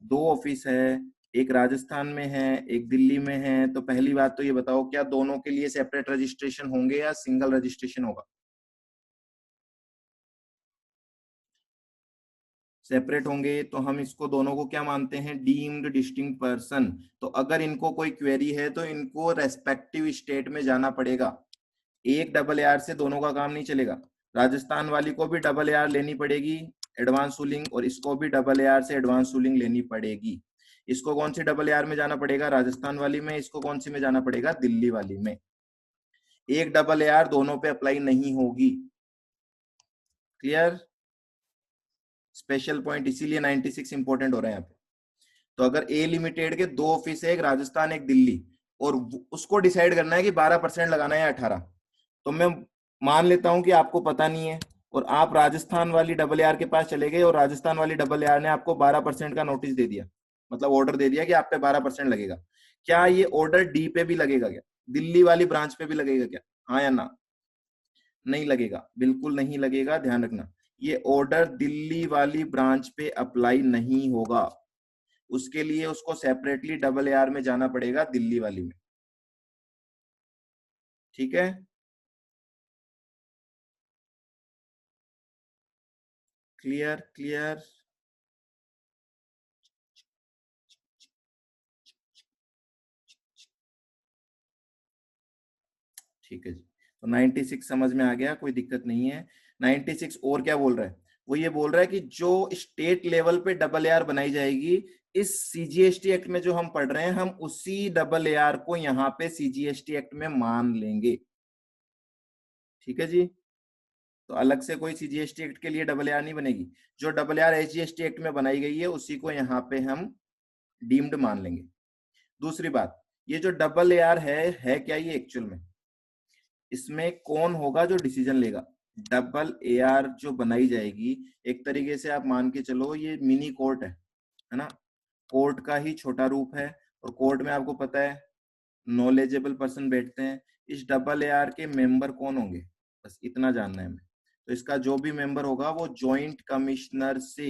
2 ऑफिस है, एक राजस्थान में है, एक दिल्ली में है, तो पहली बात तो ये बताओ क्या दोनों के लिए सेपरेट रजिस्ट्रेशन होंगे या सिंगल रजिस्ट्रेशन होगा? सेपरेट होंगे, तो हम इसको दोनों को क्या मानते हैं? Deemed distinct person. तो अगर इनको कोई क्वेरी है तो इनको रेस्पेक्टिव स्टेट में जाना पड़ेगा। एक डबल AR से दोनों का काम नहीं चलेगा। राजस्थान वाली को भी डबल AR लेनी पड़ेगी एडवांस रूलिंग, और इसको भी डबल AR से एडवांस रूलिंग लेनी पड़ेगी। इसको कौन सी डबल AR में जाना पड़ेगा? राजस्थान वाली में। इसको कौन सी में जाना पड़ेगा? दिल्ली वाली में। एक डबल AR दोनों पे अप्लाई नहीं होगी। क्लियर? स्पेशल पॉइंट, इसीलिए 96 इंपॉर्टेंट हो रहा है यहाँ पे। तो अगर ए लिमिटेड के दो ऑफिस है, एक राजस्थान एक दिल्ली, और उसको डिसाइड करना है कि 12% लगाना है या 18, तो मैं मान लेता हूं कि आपको पता नहीं है और आप राजस्थान वाली डबल AR के पास चले गए और राजस्थान वाली डबल AR ने आपको 12% का नोटिस दे दिया, मतलब ऑर्डर दे दिया कि आप पे 12% लगेगा। क्या ये ऑर्डर डी पे भी लगेगा? क्या दिल्ली वाली ब्रांच पे भी लगेगा? क्या हाँ या ना? नहीं लगेगा, बिल्कुल नहीं लगेगा, ध्यान रखना। ये ऑर्डर दिल्ली वाली ब्रांच पे अप्लाई नहीं होगा, उसके लिए उसको सेपरेटली डबल AR में जाना पड़ेगा, दिल्ली वाली में। ठीक है? क्लियर? क्लियर? ठीक है जी। तो 96 समझ में आ गया, कोई दिक्कत नहीं है। 96 और क्या बोल रहा है? वो ये बोल रहा है कि जो स्टेट लेवल पे डबल AR बनाई जाएगी, इस CGST एक्ट में जो हम पढ़ रहे हैं, हम उसी डबल AR को यहाँ पे CGST एक्ट में मान लेंगे। ठीक है जी? तो अलग से कोई CGST एक्ट के लिए डबल AR नहीं बनेगी। जो डबल AR SGST एक्ट में बनाई गई है उसी को यहाँ पे हम डीम्ड मान लेंगे। दूसरी बात, ये जो डबल AR है क्या ये एक्चुअल में? इसमें कौन होगा जो डिसीजन लेगा? डबल AR जो बनाई जाएगी, एक तरीके से आप मान के चलो ये मिनी कोर्ट है ना? कोर्ट का ही छोटा रूप है, और कोर्ट में आपको पता है नॉलेजेबल पर्सन बैठते हैं। इस डबल AR के मेंबर कौन होंगे, बस इतना जानना है हमें। तो इसका जो भी मेंबर होगा वो जॉइंट कमिश्नर से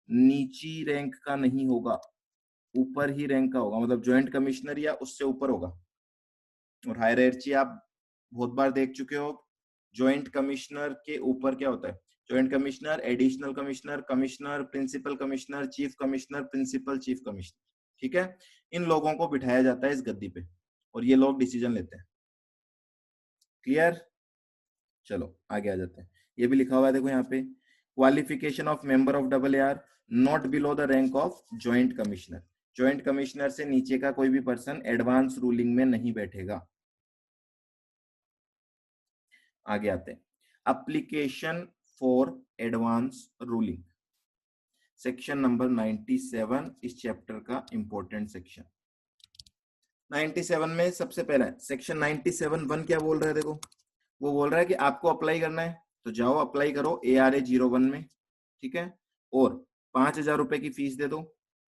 नीची रैंक का नहीं होगा, ऊपर ही रैंक का होगा, मतलब जॉइंट कमिश्नर या उससे ऊपर होगा। और हायरार्ची आप बहुत बार देख चुके हो, जॉइंट कमिश्नर के ऊपर क्या होता है? Joint commissioner, additional commissioner, commissioner, principal commissioner, chief commissioner, principal chief commissioner. ठीक है? इन लोगों को बिठाया जाता है इस गद्दी पे और ये लोग डिसीजन लेते हैं। क्लियर? चलो आगे आ जाते हैं। ये भी लिखा हुआ है देखो यहाँ पे, qualification of member of double AR not below the rank of joint commissioner. Joint commissioner से नीचे का कोई भी पर्सन एडवांस रूलिंग में नहीं बैठेगा। आगे आते हैं, application for advance ruling, section number 97 इस चैप्टर का इंपॉर्टेंट सेक्शन। 97 में सबसे पहला है सेक्शन 97(1) क्या बोल रहा है? देखो वो बोल रहा है कि आपको अप्लाई करना है तो जाओ अप्लाई करो ARA 01 में, ठीक है, और 5,000 रुपए की फीस दे दो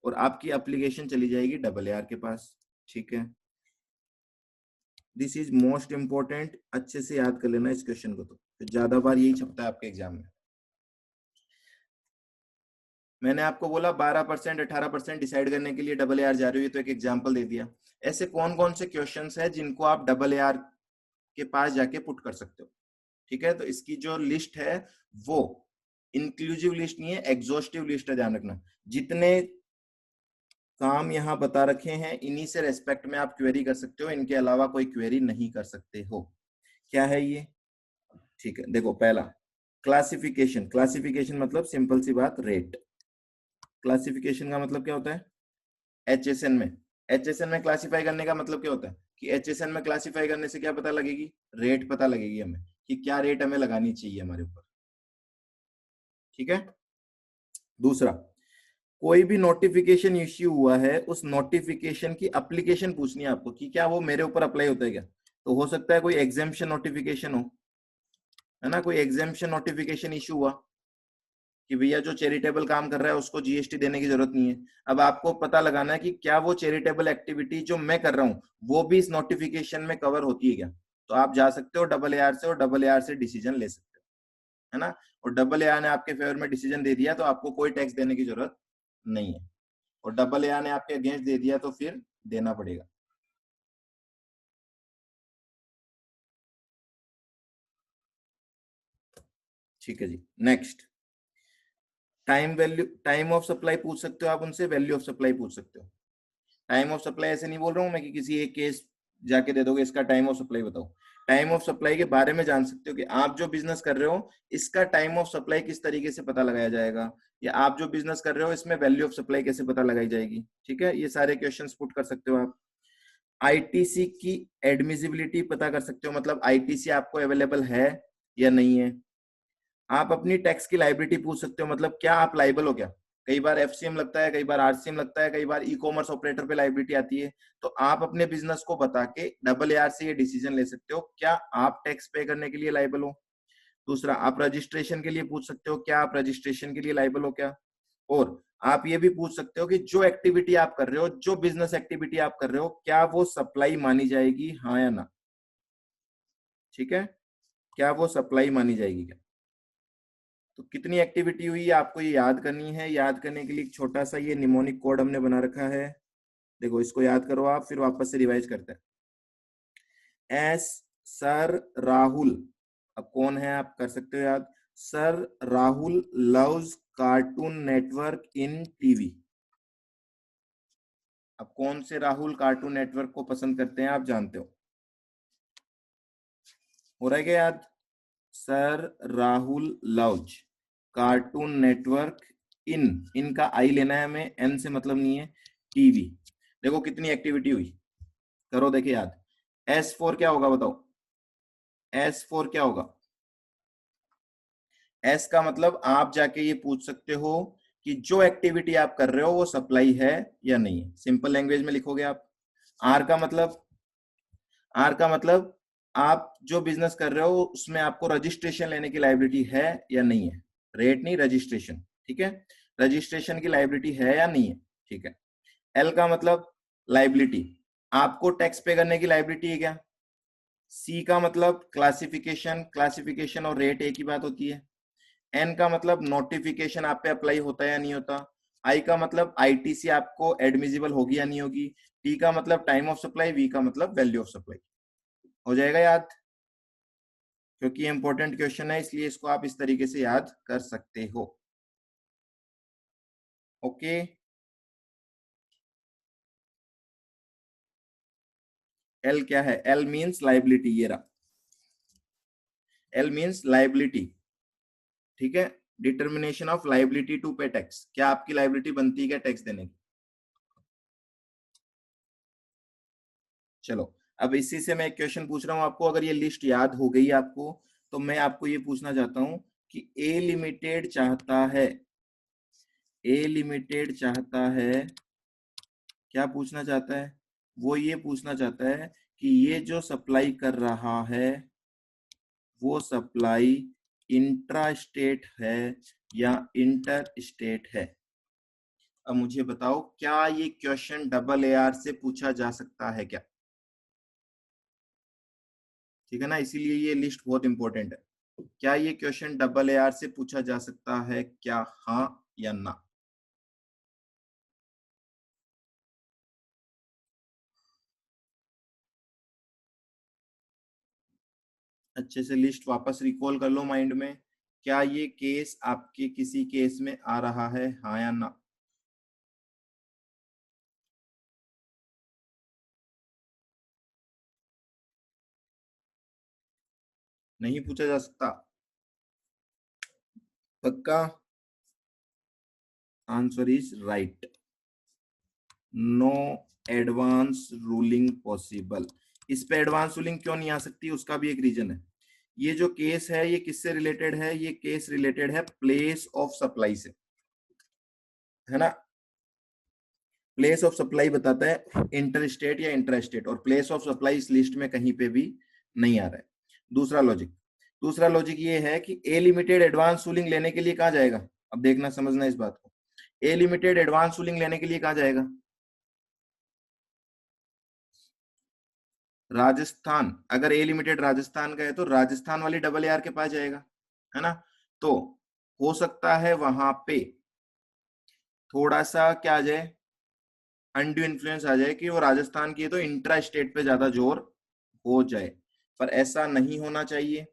और आपकी एप्लीकेशन चली जाएगी डबल AR के पास। ठीक है, दिस इज मोस्ट इंपॉर्टेंट, अच्छे से याद कर लेना इस क्वेश्चन को, तो ज्यादा बार यही छपता है आपके एग्जाम में। मैंने आपको बोला 12% 18% डिसाइड करने के लिए डबल AR जा रही है, तो एक एग्जांपल दे दिया। ऐसे कौन कौन से क्वेश्चंस है जिनको आप डबल AR के पास जाके पुट कर सकते हो? ठीक है, तो इसकी जो लिस्ट है वो इंक्लूसिव लिस्ट नहीं है, एग्जॉस्टिव लिस्ट है, ध्यान रखना। जितने काम यहाँ बता रखे हैं इन्हीं से रेस्पेक्ट में आप क्वेरी कर सकते हो, इनके अलावा कोई क्वेरी नहीं कर सकते हो। क्या है ये? ठीक है, देखो पहला क्लासिफिकेशन। क्लासिफिकेशन मतलब सिंपल सी बात, रेट। क्लासिफिकेशन का मतलब क्या होता है? HSN में, HSN में क्लासिफाई करने का मतलब क्या होता है कि HSN में क्लासिफाई करने से क्या पता लगेगी? रेट पता लगेगी हमें कि क्या रेट हमें लगानी चाहिए हमारे ऊपर। ठीक है, दूसरा, कोई भी नोटिफिकेशन इश्यू हुआ है, उस नोटिफिकेशन की एप्लीकेशन पूछनी है आपको कि क्या वो मेरे ऊपर अप्लाई होता है क्या? तो हो सकता है कोई एग्जेम्पशन नोटिफिकेशन हो, है ना, कोई एग्जेम्पशन नोटिफिकेशन इश्यू हुआ कि भैया जो चैरिटेबल काम कर रहा है उसको GST देने की जरूरत नहीं है। अब आपको पता लगाना है कि क्या वो चैरिटेबल एक्टिविटी जो मैं कर रहा हूँ वो भी इस नोटिफिकेशन में कवर होती है क्या? तो आप जा सकते हो डबल AR से और डबल AR से डिसीजन ले सकते हो, है ना। और डबल AR ने आपके फेवर में डिसीजन दे दिया तो आपको कोई टैक्स देने की जरूरत नहीं है। और डबल ए ने आपके अगेंस्ट दे दिया तो फिर देना पड़ेगा। ठीक है जी, नेक्स्ट टाइम ऑफ सप्लाई पूछ सकते हो आप उनसे, वैल्यू ऑफ सप्लाई पूछ सकते हो। टाइम ऑफ सप्लाई ऐसे नहीं बोल रहा हूं मैं कि किसी एक केस जाके दे दोगे इसका टाइम ऑफ सप्लाई बताओ। टाइम ऑफ सप्लाई के बारे में जान सकते हो कि आप जो बिजनेस कर रहे हो इसका टाइम ऑफ सप्लाई किस तरीके से पता लगाया जाएगा, या आप जो बिजनेस कर रहे हो इसमें वैल्यू ऑफ सप्लाई कैसे पता लगाई जाएगी। ठीक है, ये सारे क्वेश्चंस पुट कर सकते हो आप। आईटीसी की एडमिसिबिलिटी पता कर सकते हो, मतलब आईटीसी आपको अवेलेबल है या नहीं है। आप अपनी टैक्स की लाइबिलिटी पूछ सकते हो, मतलब क्या आप लाइबल हो क्या। कई बार एफसीएम लगता है, कई बार आरसीएम लगता है, कई बार ई कॉमर्स ऑपरेटर पे लाइबिलिटी आती है। तो आप अपने बिजनेस को बता के डबल ए से ये डिसीजन ले सकते हो क्या आप टैक्स पे करने के लिए लाइबल हो। दूसरा, आप रजिस्ट्रेशन के लिए पूछ सकते हो क्या आप रजिस्ट्रेशन के लिए लाइबल हो क्या। और आप ये भी पूछ सकते हो कि जो एक्टिविटी आप कर रहे हो, जो बिजनेस एक्टिविटी आप कर रहे हो, क्या वो सप्लाई मानी जाएगी, हाँ या ना। ठीक है, क्या वो सप्लाई मानी जाएगी क्या। तो कितनी एक्टिविटी हुई आपको ये याद करनी है। याद करने के लिए एक छोटा सा ये निमोनिक कोड हमने बना रखा है, देखो इसको याद करो आप, फिर वापस से रिवाइज करते हैं। एस सर राहुल, अब कौन है आप कर सकते हो याद। Sir Rahul loves cartoon network इन टीवी। अब कौन से राहुल कार्टून नेटवर्क को पसंद करते हैं आप जानते हो रहा है क्या याद। Sir Rahul loves cartoon network इनका आई लेना है हमें, एन से मतलब नहीं है, टीवी। देखो कितनी एक्टिविटी हुई, करो देखिए याद। S4 क्या होगा बताओ, S4 क्या होगा। एस का मतलब आप जाके ये पूछ सकते हो कि जो एक्टिविटी आप कर रहे हो वो सप्लाई है या नहीं है, सिंपल लैंग्वेज में लिखोगे आप। आर का मतलब, आर का मतलब आप जो बिजनेस कर रहे हो उसमें आपको रजिस्ट्रेशन लेने की लाइबिलिटी है या नहीं है, रेट नहीं रजिस्ट्रेशन। ठीक है, रजिस्ट्रेशन की लाइबिलिटी है या नहीं है। ठीक है। एल का मतलब लाइबिलिटी, आपको टैक्स पे करने की लाइबिलिटी है क्या। सी का मतलब क्लासिफिकेशन, क्लासिफिकेशन और रेट एक ही बात होती है। एन का मतलब नोटिफिकेशन आप पे अप्लाई होता है या नहीं होता। आई का मतलब आईटीसी आपको एडमिजिबल होगी या नहीं होगी। टी का मतलब टाइम ऑफ सप्लाई, वी का मतलब वैल्यू ऑफ सप्लाई। हो जाएगा याद, क्योंकि इंपॉर्टेंट क्वेश्चन है इसलिए इसको आप इस तरीके से याद कर सकते हो। ओके, एल क्या है, एल मीन्स लाइबिलिटी, ये रहा, एल मीन्स लाइबिलिटी। ठीक है, डिटर्मिनेशन ऑफ लाइबिलिटी टू पे टैक्स, क्या आपकी लाइबिलिटी बनती है क्या टैक्स देने की। चलो, अब इसी से मैं एक क्वेश्चन पूछ रहा हूं आपको, अगर ये लिस्ट याद हो गई आपको तो मैं आपको ये पूछना चाहता हूं कि ए लिमिटेड चाहता है, ए लिमिटेड चाहता है, क्या पूछना चाहता है, वो ये पूछना चाहता है कि ये जो सप्लाई कर रहा है वो सप्लाई इंट्रा स्टेट है या इंटर स्टेट है। अब मुझे बताओ क्या ये क्वेश्चन डबल ए से पूछा जा सकता है क्या। ठीक है ना, इसीलिए ये लिस्ट बहुत इंपॉर्टेंट है। क्या ये क्वेश्चन डबल ए से पूछा जा सकता है क्या, हाँ या ना। अच्छे से लिस्ट वापस रिकॉल कर लो माइंड में, क्या ये केस आपके किसी केस में आ रहा है, हाँ या ना। नहीं पूछा जा सकता, पक्का। Answer is right, no advance ruling possible. इस पे एडवांस रूलिंग क्यों नहीं आ सकती, उसका भी एक रीजन है। ये जो केस है ये किससे रिलेटेड है, ये केस रिलेटेड है प्लेस ऑफ सप्लाई से, है ना। प्लेस ऑफ सप्लाई बताता है इंटर स्टेट या इंटर स्टेट, और प्लेस ऑफ सप्लाई इस लिस्ट में कहीं पे भी नहीं आ रहा है। दूसरा लॉजिक, दूसरा लॉजिक ये है कि ए लिमिटेड एडवांस रूलिंग लेने के लिए कहाँ जाएगा। अब देखना समझना इस बात को, ए लिमिटेड एडवांस रूलिंग लेने के लिए कहाँ जाएगा, राजस्थान। अगर ए लिमिटेड राजस्थान का है तो राजस्थान वाली डबल आर के पास जाएगा, है ना। तो हो सकता है वहां पे थोड़ा सा क्या आ जाए, अनड्यू इन्फ्लुएंस आ जाए कि वो राजस्थान की है तो इंट्रा स्टेट पे ज्यादा जोर हो जाए, पर ऐसा नहीं होना चाहिए,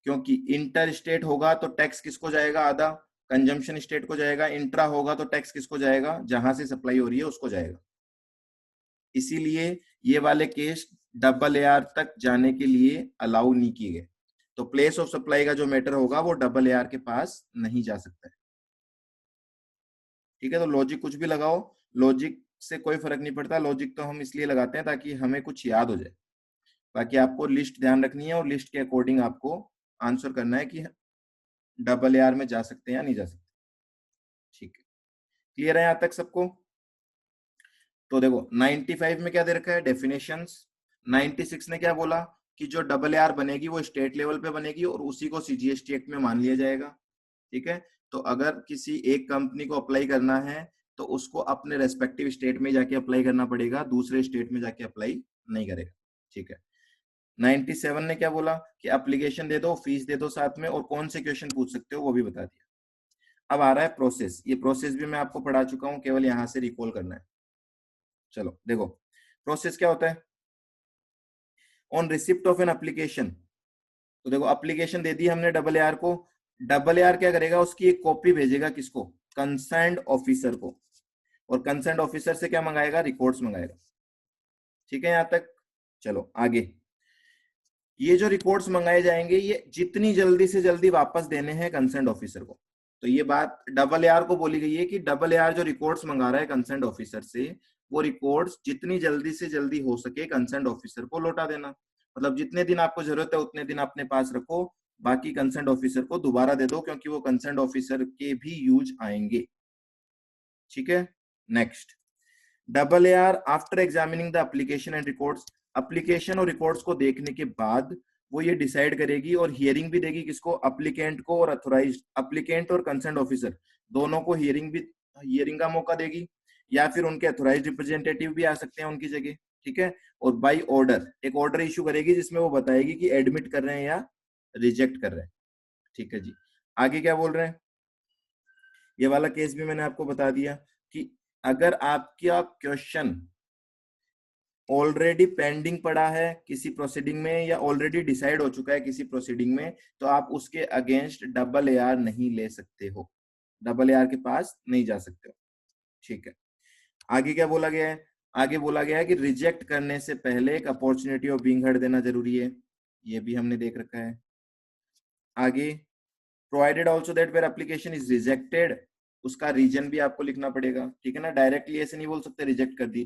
क्योंकि इंटर स्टेट होगा तो टैक्स किसको जाएगा, आधा कंजम्पशन स्टेट को जाएगा, इंट्रा होगा तो टैक्स किसको जाएगा, जहां से सप्लाई हो रही है उसको जाएगा। इसीलिए ये वाले केस डबल एआर तक जाने के लिए अलाउ नहीं किए गए। तो प्लेस ऑफ सप्लाई का जो मैटर होगा वो डबल एआर के पास नहीं जा सकता है। ठीक है, तो लॉजिक कुछ भी लगाओ, लॉजिक से कोई फर्क नहीं पड़ता, लॉजिक तो हम इसलिए लगाते हैं ताकि हमें कुछ याद हो जाए। बाकी आपको लिस्ट ध्यान रखनी है और लिस्ट के अकॉर्डिंग आपको आंसर करना है कि डबल एआर में जा सकते हैं या नहीं जा सकते। ठीक है, क्लियर है यहां तक सबको? तो देखो 95 में क्या दे रखा है, डेफिनेशंस। 96 ने क्या बोला कि जो डबल एआर बनेगी वो स्टेट लेवल पे बनेगी और उसी को सीजीएसटी एक्ट में मान लिया जाएगा। ठीक है, तो अगर किसी एक कंपनी को अप्लाई करना है तो उसको अपने रेस्पेक्टिव स्टेट में जाके अप्लाई करना पड़ेगा, दूसरे स्टेट में जाके अप्लाई नहीं करेगा। ठीक है, 97 ने क्या बोला कि एप्लीकेशन दे दो, फीस दे दो साथ में, और कौन से क्वेश्चन पूछ सकते हो वो भी बता दिया। अब आ रहा है प्रोसेस, ये प्रोसेस भी मैं आपको पढ़ा चुका हूं, केवल यहां से रिकॉल करना है। चलो देखो प्रोसेस क्या होता है। On receipt of an application, तो देखो एप्लीकेशन दे दी हमने डबल एआर को, डबल एआर क्या करेगा, उसकी एक कॉपी भेजेगा किसको, कंसर्न्ड ऑफिसर को, और कंसर्न्ड ऑफिसर से क्या मंगाएगा, रिकॉर्ड्स मंगाएगा। ठीक है यहां तक? चलो आगे, ये जो रिकॉर्ड्स मंगाए जाएंगे ये जितनी जल्दी से जल्दी वापस देने हैं कंसर्न्ड ऑफिसर को। तो ये बात डबल एआर को बोली गई है कि डबल एआर जो रिकॉर्ड्स मंगा रहा है कंसर्न्ड ऑफिसर से, वो रिकॉर्ड्स जितनी जल्दी से जल्दी हो सके कंसर्न्ड ऑफिसर को लौटा देना। मतलब जितने दिन आपको जरूरत है उतने दिन अपने पास रखो, बाकी कंसर्न्ड ऑफिसर को दोबारा दे दो, क्योंकि वो कंसर्न्ड ऑफिसर के भी यूज आएंगे। ठीक है, next, double AR after examining the application and records, application और रिकॉर्ड्स को देखने के बाद वो ये डिसाइड करेगी और हियरिंग भी देगी किसको, अप्लीकेंट को, और अथोराइज्ड अप्लीकेंट और कंसर्न ऑफिसर दोनों को हियरिंग का मौका देगी, या फिर उनके अथोराइज्ड रिप्रेजेंटेटिव भी आ सकते हैं उनकी जगह। ठीक है, और बाय ऑर्डर एक ऑर्डर इशू करेगी जिसमें वो बताएगी कि एडमिट कर रहे हैं या रिजेक्ट कर रहे हैं। ठीक है जी, आगे क्या बोल रहे हैं, ये वाला केस भी मैंने आपको बता दिया कि अगर आपका क्वेश्चन ऑलरेडी पेंडिंग पड़ा है किसी प्रोसीडिंग में या ऑलरेडी डिसाइड हो चुका है किसी प्रोसीडिंग में, तो आप उसके अगेंस्ट डबल एआर नहीं ले सकते हो, डबल एआर के पास नहीं जा सकते हो। ठीक है, आगे क्या बोला गया है, आगे बोला गया है कि रिजेक्ट करने से पहले एक अपॉर्चुनिटी ऑफ बीइंग हर्ड देना जरूरी है, ये भी हमने देख रखा है। आगे, provided also that where application is rejected, उसका रीजन भी आपको लिखना पड़ेगा। ठीक है ना, डायरेक्टली ऐसे नहीं बोल सकते रिजेक्ट कर दी,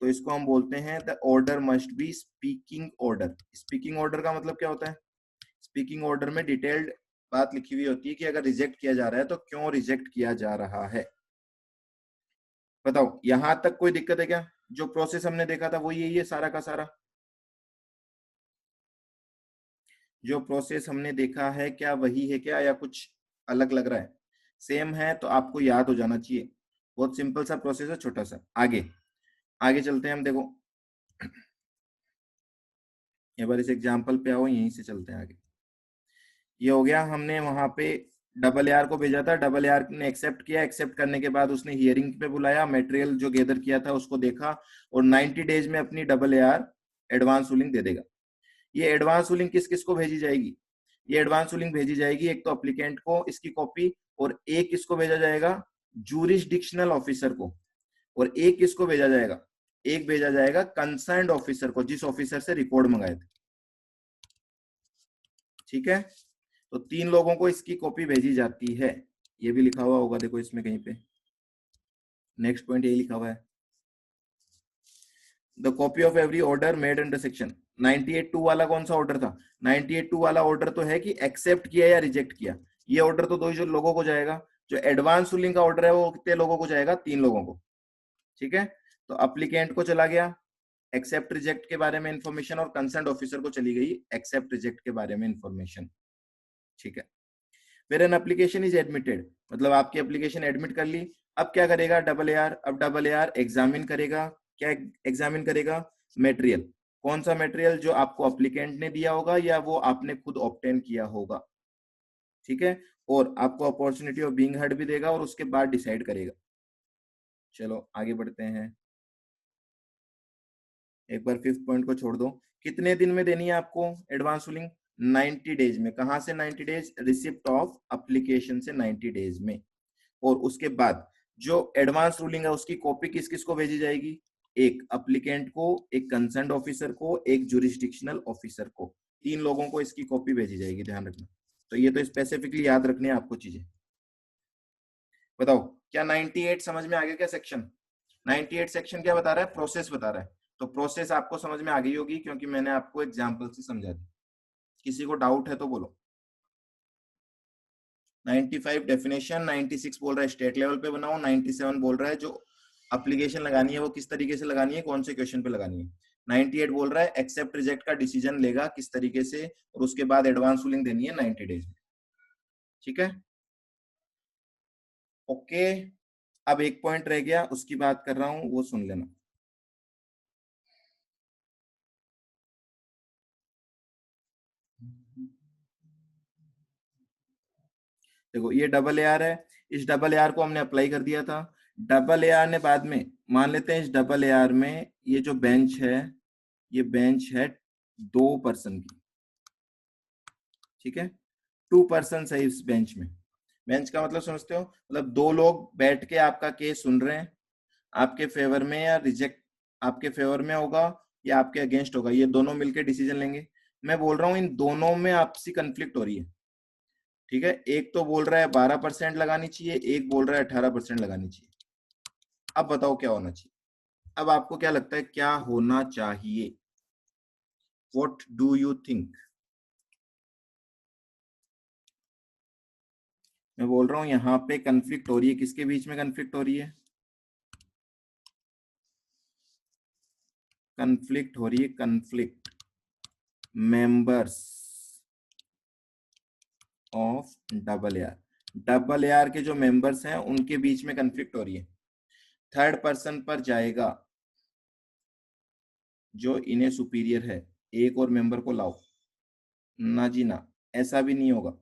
तो इसको हम बोलते हैं the order must be speaking order. Speaking order का मतलब क्या होता है, स्पीकिंग ऑर्डर में डिटेल्ड बात लिखी हुई होती है कि अगर रिजेक्ट किया जा रहा है तो क्यों रिजेक्ट किया जा रहा है। बताओ यहां तक कोई दिक्कत है क्या, जो प्रोसेस हमने देखा था वो यही है सारा का सारा, जो प्रोसेस हमने देखा है क्या वही है क्या, या कुछ अलग लग रहा है? सेम है तो आपको याद हो जाना चाहिए, बहुत सिंपल सा प्रोसेस है, छोटा सा। आगे आगे चलते हैं हम, देखो एक बार इस एग्जाम्पल पे आओ, यहीं से चलते हैं आगे। ये हो गया, हमने वहां पे डबल एआर को भेजा था, डबल एआर ने एक्सेप्ट किया, एक्सेप्ट करने के बाद उसने हियरिंग पे बुलाया, मटेरियल जो गैदर किया था उसको देखा, और 90 डेज में अपनी डबल एआर एडवांस रूलिंग दे देगा। ये एडवांस रूलिंग किस किस को भेजी जाएगी, ये एडवांस रूलिंग भेजी जाएगी एक तो अप्लीकेंट को इसकी कॉपी, और एक किसको भेजा जाएगा, जूरिसडिक्शनल ऑफिसर को, और एक किसको भेजा जाएगा, एक भेजा जाएगा कंसर्न्ड ऑफिसर को, जिस ऑफिसर से रिकॉर्ड मंगाए थे। ठीक है, तो 3 लोगों को इसकी कॉपी भेजी जाती है, ये भी लिखा हुआ होगा देखो इसमें कहीं पे, नेक्स्ट पॉइंट यही लिखा हुआ है, the copy of every order made under section 98(2) वाला कौन सा ऑर्डर था, 98(2) वाला ऑर्डर तो है कि एक्सेप्ट किया या रिजेक्ट किया, ये ऑर्डर तो 2 ही लोगों को जाएगा। जो एडवांस रूलिंग का ऑर्डर है वो कितने लोगों को जाएगा, 3 लोगों को। ठीक है, तो अप्लीकेंट को चला गया एक्सेप्ट रिजेक्ट के बारे में इंफॉर्मेशन, और कंसर्न ऑफिसर को चली गई एक्सेप्ट रिजेक्ट के बारे में इंफॉर्मेशन। ठीक है, फिर एन एप्लीकेशन इज एडमिटेड, मतलब आपकी एप्लीकेशन एडमिट कर ली, अब क्या करेगा डबल एआर, अब डबल एआर एग्जामिन करेगा, क्या एग्जामिन करेगा, मटेरियल, कौन सा मटेरियल, जो आपको अप्लीकेंट ने दिया होगा या वो आपने खुद ऑब्टेन किया होगा। ठीक है, और आपको अपॉर्चुनिटी ऑफ बीइंग हर्ड भी देगा और उसके बाद डिसाइड करेगा। चलो आगे बढ़ते हैं, एक बार फिफ्थ पॉइंट को छोड़ दो। कितने दिन में देनी है आपको एडवांस रूलिंग? 90 डेज में। कहां से 90 डेज? रिसिप्ट ऑफ एप्लीकेशन से 90 डेज में। और उसके बाद जो एडवांस रूलिंग है उसकी कॉपी किस किस को भेजी जाएगी? एक अप्लीकेंट को, एक कंसर्न ऑफिसर को, एक जुरिस्डिक्शनल ऑफिसर को। 3 लोगों को इसकी कॉपी भेजी जाएगी, ध्यान रखना। तो ये तो स्पेसिफिकली याद रखने हैं आपको चीजें। बताओ क्या 98 समझ में आ गया क्या सेक्शन? 98 सेक्शन क्या बता रहा है? प्रोसेस बता रहा है। तो प्रोसेस आपको समझ में आ गई होगी क्योंकि मैंने आपको एग्जांपल से समझा दी। किसी को डाउट है तो बोलो। 95 डेफिनेशन, 96 बोल रहा है स्टेट लेवल पे बनाओ, 97 बोल रहा है जो एप्लीकेशन लगानी है वो किस तरीके से लगानी है, कौन से क्वेश्चन पे लगानी है। 98 बोल रहा है एक्सेप्ट रिजेक्ट का डिसीजन लेगा किस तरीके से, और उसके बाद एडवांस रूलिंग देनी है 90 डेज में। ठीक है, ओके। अब एक पॉइंट रह गया, उसकी बात कर रहा हूं, वो सुन लेना। देखो ये डबल ए आर है, इस डबल ए आर को हमने अप्लाई कर दिया था। डबल ए आर ने बाद में, मान लेते हैं इस डबल ए आर में ये जो बेंच है, ये बेंच है 2 पर्सन की। ठीक है, 2 पर्सन है इस बेंच में। बेंच का मतलब समझते हो? मतलब 2 लोग बैठ के आपका केस सुन रहे हैं, आपके फेवर में या रिजेक्ट, आपके फेवर में होगा या आपके अगेंस्ट होगा, ये दोनों मिलकर डिसीजन लेंगे। मैं बोल रहा हूं इन दोनों में आपसी कंफ्लिक्ट हो रही है। ठीक है, एक तो बोल रहा है 12% लगानी चाहिए, एक बोल रहा है 18% लगानी चाहिए। अब बताओ क्या होना चाहिए? अब आपको क्या लगता है क्या होना चाहिए? What do you think? मैं बोल रहा हूं यहाँ पे कंफ्लिक्ट हो रही है, किसके बीच में कंफ्लिक्ट हो रही है? कंफ्लिक्ट हो रही है, conflict members of double A are. Double A R के जो मेंबर्स हैं उनके बीच में कंफ्लिक्ट हो रही है। थर्ड पर्सन पर जाएगा जो इन्हें सुपीरियर है, एक और मेंबर को लाओ। ना जी ना, ऐसा भी नहीं होगा।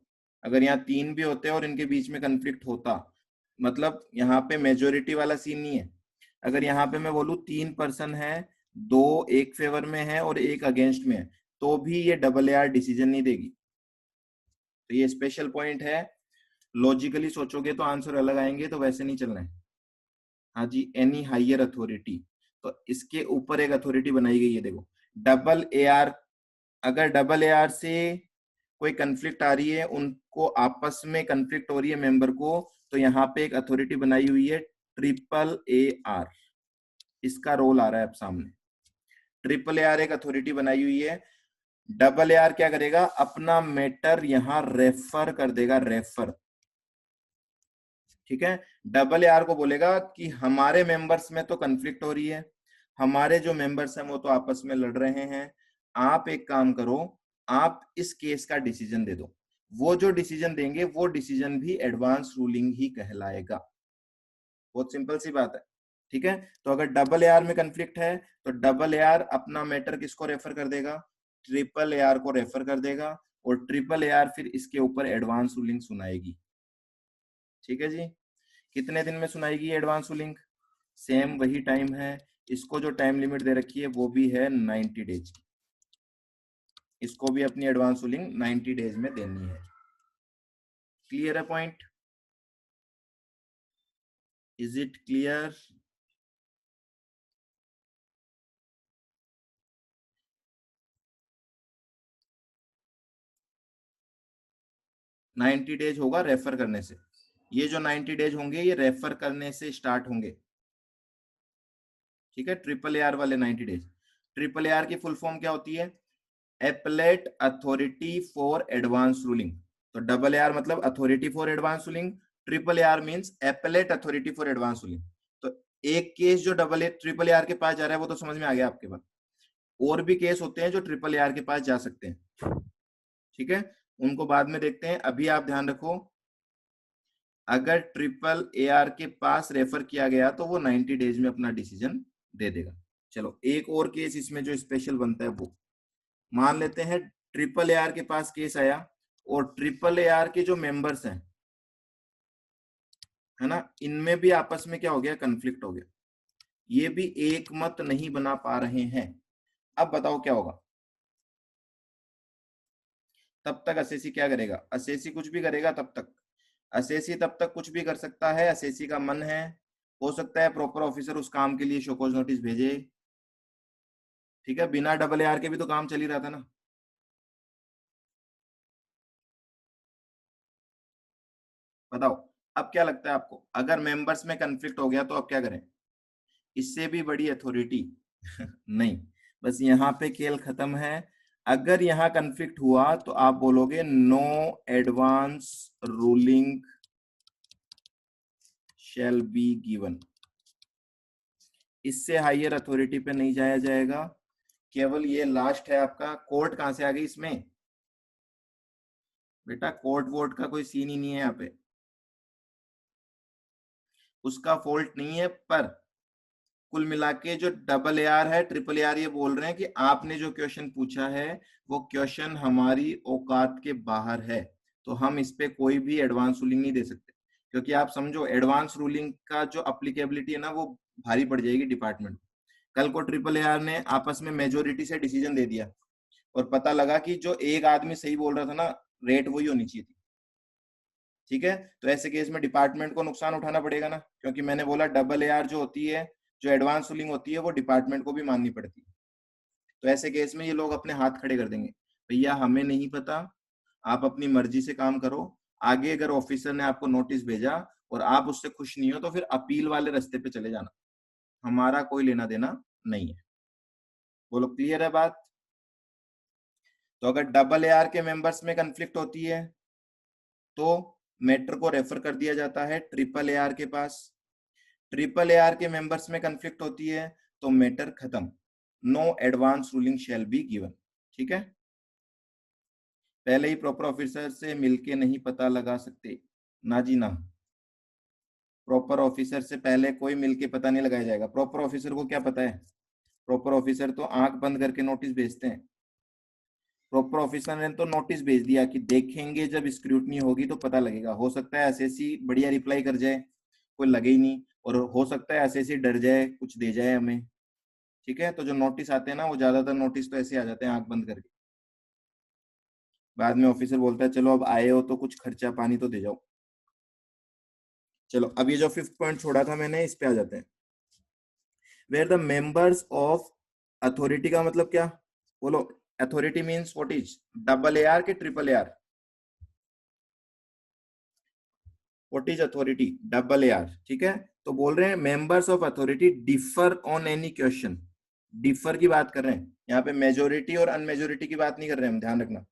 अगर यहाँ 3 भी होते और इनके बीच में कंफ्लिक्ट होता, मतलब यहाँ पे मेजोरिटी वाला सीन नहीं है। अगर यहाँ पे मैं बोलूँ 3 पर्सन है, 2 एक फेवर में है और एक अगेंस्ट में है, तो भी ये डबल ए आर डिसीजन नहीं देगी। तो ये स्पेशल पॉइंट है। लॉजिकली सोचोगे तो आंसर अलग आएंगे, तो वैसे नहीं चलना है। हाँ जी, एनी हायर अथॉरिटी, तो इसके ऊपर एक अथॉरिटी बनाई गई है। देखो डबल ए आर, अगर डबल ए आर से कोई कंफ्लिक्ट आ रही है, उनको आपस में कंफ्लिक्ट हो रही है मेंबर को, तो यहाँ पे एक अथॉरिटी बनाई हुई है ट्रिपल ए आर। इसका रोल आ रहा है अब सामने। ट्रिपल ए आर एक अथॉरिटी बनाई हुई है। डबल ए आर क्या करेगा? अपना मैटर यहां रेफर कर देगा, रेफर। ठीक है, डबल ए आर को बोलेगा कि हमारे मेंबर्स में तो कंफ्लिक्ट हो रही है, हमारे जो मेंबर्स हैं वो तो आपस में लड़ रहे हैं, आप एक काम करो, आप इस केस का डिसीजन दे दो। वो जो डिसीजन देंगे वो डिसीजन भी एडवांस रूलिंग ही कहलाएगा। बहुत सिंपल सी बात है। ठीक है, तो अगर डबल ए आर में कंफ्लिक्ट है तो डबल ए आर अपना मैटर किसको रेफर कर देगा? ट्रिपल ए आर को रेफर कर देगा, और ट्रिपल ए आर फिर इसके ऊपर एडवांस रूलिंग सुनाएगी। ठीक है जी, कितने दिन में सुनाएगी एडवांस रूलिंग? सेम वही टाइम है, इसको जो टाइम लिमिट दे रखी है वो भी है 90 डेज की। इसको भी अपनी एडवांस रूलिंग 90 डेज में देनी है। क्लियर है point? Is it clear? Ninety days होगा रेफर करने से। ये जो 90 डेज होंगे ये रेफर करने से स्टार्ट होंगे। ठीक है, ट्रिपल ए आर वाले 90 डेज। ट्रिपल ए आर की फुल फॉर्म क्या होती है? Appellate authority for advance ruling. तो डबल ए आर मतलब authority for advance ruling, triple A R means appellate authority for advance ruling. तो एक केस जो double A triple A R के पास जा रहा है वो तो समझ में आ गया आपके पास। और भी केस होते हैं जो ट्रिपल ए आर के पास जा सकते हैं। ठीक है, उनको बाद में देखते हैं, अभी आप ध्यान रखो अगर ट्रिपल ए आर के पास रेफर किया गया तो वो 90 डेज में अपना डिसीजन दे देगा। चलो एक और केस इसमें जो स्पेशल बनता है वो मान लेते हैं। ट्रिपल ए आर के पास केस आया और ट्रिपल ए आर के जो मेंबर्स हैं है ना, इनमें भी आपस में क्या हो गया, कन्फ्लिक्ट हो गया, ये भी एक मत नहीं बना पा रहे हैं। अब बताओ क्या होगा, तब तक असेसी क्या करेगा, असेसी कुछ भी करेगा तब तक, असेसी तब तक कुछ भी कर सकता है, असेसी का मन है, हो सकता है प्रॉपर ऑफिसर उस काम के लिए शोकॉज नोटिस भेजे, ठीक है, बिना डबल आर के भी तो काम चल ही रहा था ना। बताओ अब क्या लगता है आपको, अगर मेंबर्स में कन्फ्लिक्ट हो गया तो अब क्या करें, इससे भी बड़ी अथॉरिटी नहीं, बस यहाँ पे खेल खत्म है। अगर यहाँ कन्फ्लिक्ट हुआ तो आप बोलोगे no advance ruling shall be given, इससे हायर अथॉरिटी पे नहीं जाया जाएगा, केवल ये लास्ट है आपका। कोर्ट कहां से आ गई इसमें, बेटा कोर्ट वोट का कोई सीन ही नहीं है यहाँ पे, उसका फॉल्ट नहीं है, पर कुल मिला के जो डबल आर है ट्रिपल आर ये बोल रहे हैं कि आपने जो क्वेश्चन पूछा है वो क्वेश्चन हमारी औकात के बाहर है, तो हम इस पे कोई भी एडवांस रूलिंग नहीं दे सकते, क्योंकि आप समझो एडवांस रूलिंग का जो अप्लीकेबिलिटी है ना वो भारी पड़ जाएगी डिपार्टमेंट। कल को ट्रिपल आर ने आपस में मेजोरिटी से डिसीजन दे दिया और पता लगा कि जो एक आदमी सही बोल रहा था ना, रेट वही होनी चाहिए थी, ठीक है, तो ऐसे केस में डिपार्टमेंट को नुकसान उठाना पड़ेगा ना, क्योंकि मैंने बोला डबल एआर जो होती है, जो एडवांस रूलिंग होती है वो डिपार्टमेंट को भी माननी पड़ती है। तो ऐसे केस में ये लोग अपने हाथ खड़े कर देंगे, भैया हमें नहीं पता, आप अपनी मर्जी से काम करो, आगे अगर ऑफिसर ने आपको नोटिस भेजा और आप उससे खुश नहीं हो तो फिर अपील वाले रास्ते पे चले जाना, हमारा कोई लेना देना नहीं है। बोलो क्लियर है बात। तो अगर डबल एआर के मेंबर्स में कंफ्लिक्ट होती है तो मैटर को रेफर कर दिया जाता है ट्रिपल एआर के पास, ट्रिपल एआर के मेंबर्स में कंफ्लिक्ट होती है तो मैटर खत्म, no advance ruling shall be given, ठीक है। पहले ही प्रॉपर ऑफिसर से मिलके नहीं पता लगा सकते, ना जी ना, प्रॉपर ऑफिसर से पहले कोई मिलके पता नहीं लगाया जाएगा। प्रॉपर ऑफिसर को क्या पता है, प्रॉपर ऑफिसर तो आंख बंद करके नोटिस भेजते हैं, प्रॉपर ऑफिसर ने तो नोटिस भेज दिया कि देखेंगे जब स्क्रूटनी होगी तो पता लगेगा, हो सकता है एसएससी बढ़िया रिप्लाई कर जाए, कोई लगे ही नहीं, और हो सकता है एसएससी डर जाए कुछ दे जाए हमें, ठीक है। तो जो नोटिस आते हैं ना वो ज्यादातर नोटिस तो ऐसे आ जाते हैं आंख बंद करके, बाद में ऑफिसर बोलता है चलो अब आए हो तो कुछ खर्चा पानी तो दे जाओ। चलो अब ये जो फिफ्थ पॉइंट छोड़ा था मैंने इस पे आ जाते हैं, where the members of authority का मतलब क्या, बोलो authority means what is, double AR के triple AR, what is authority, double AR, ठीक है। तो बोल रहे हैं members of authority differ on any question, differ की बात कर रहे हैं यहाँ पे, मेजोरिटी और अनमेजोरिटी की बात नहीं कर रहे हैं हम, ध्यान रखना।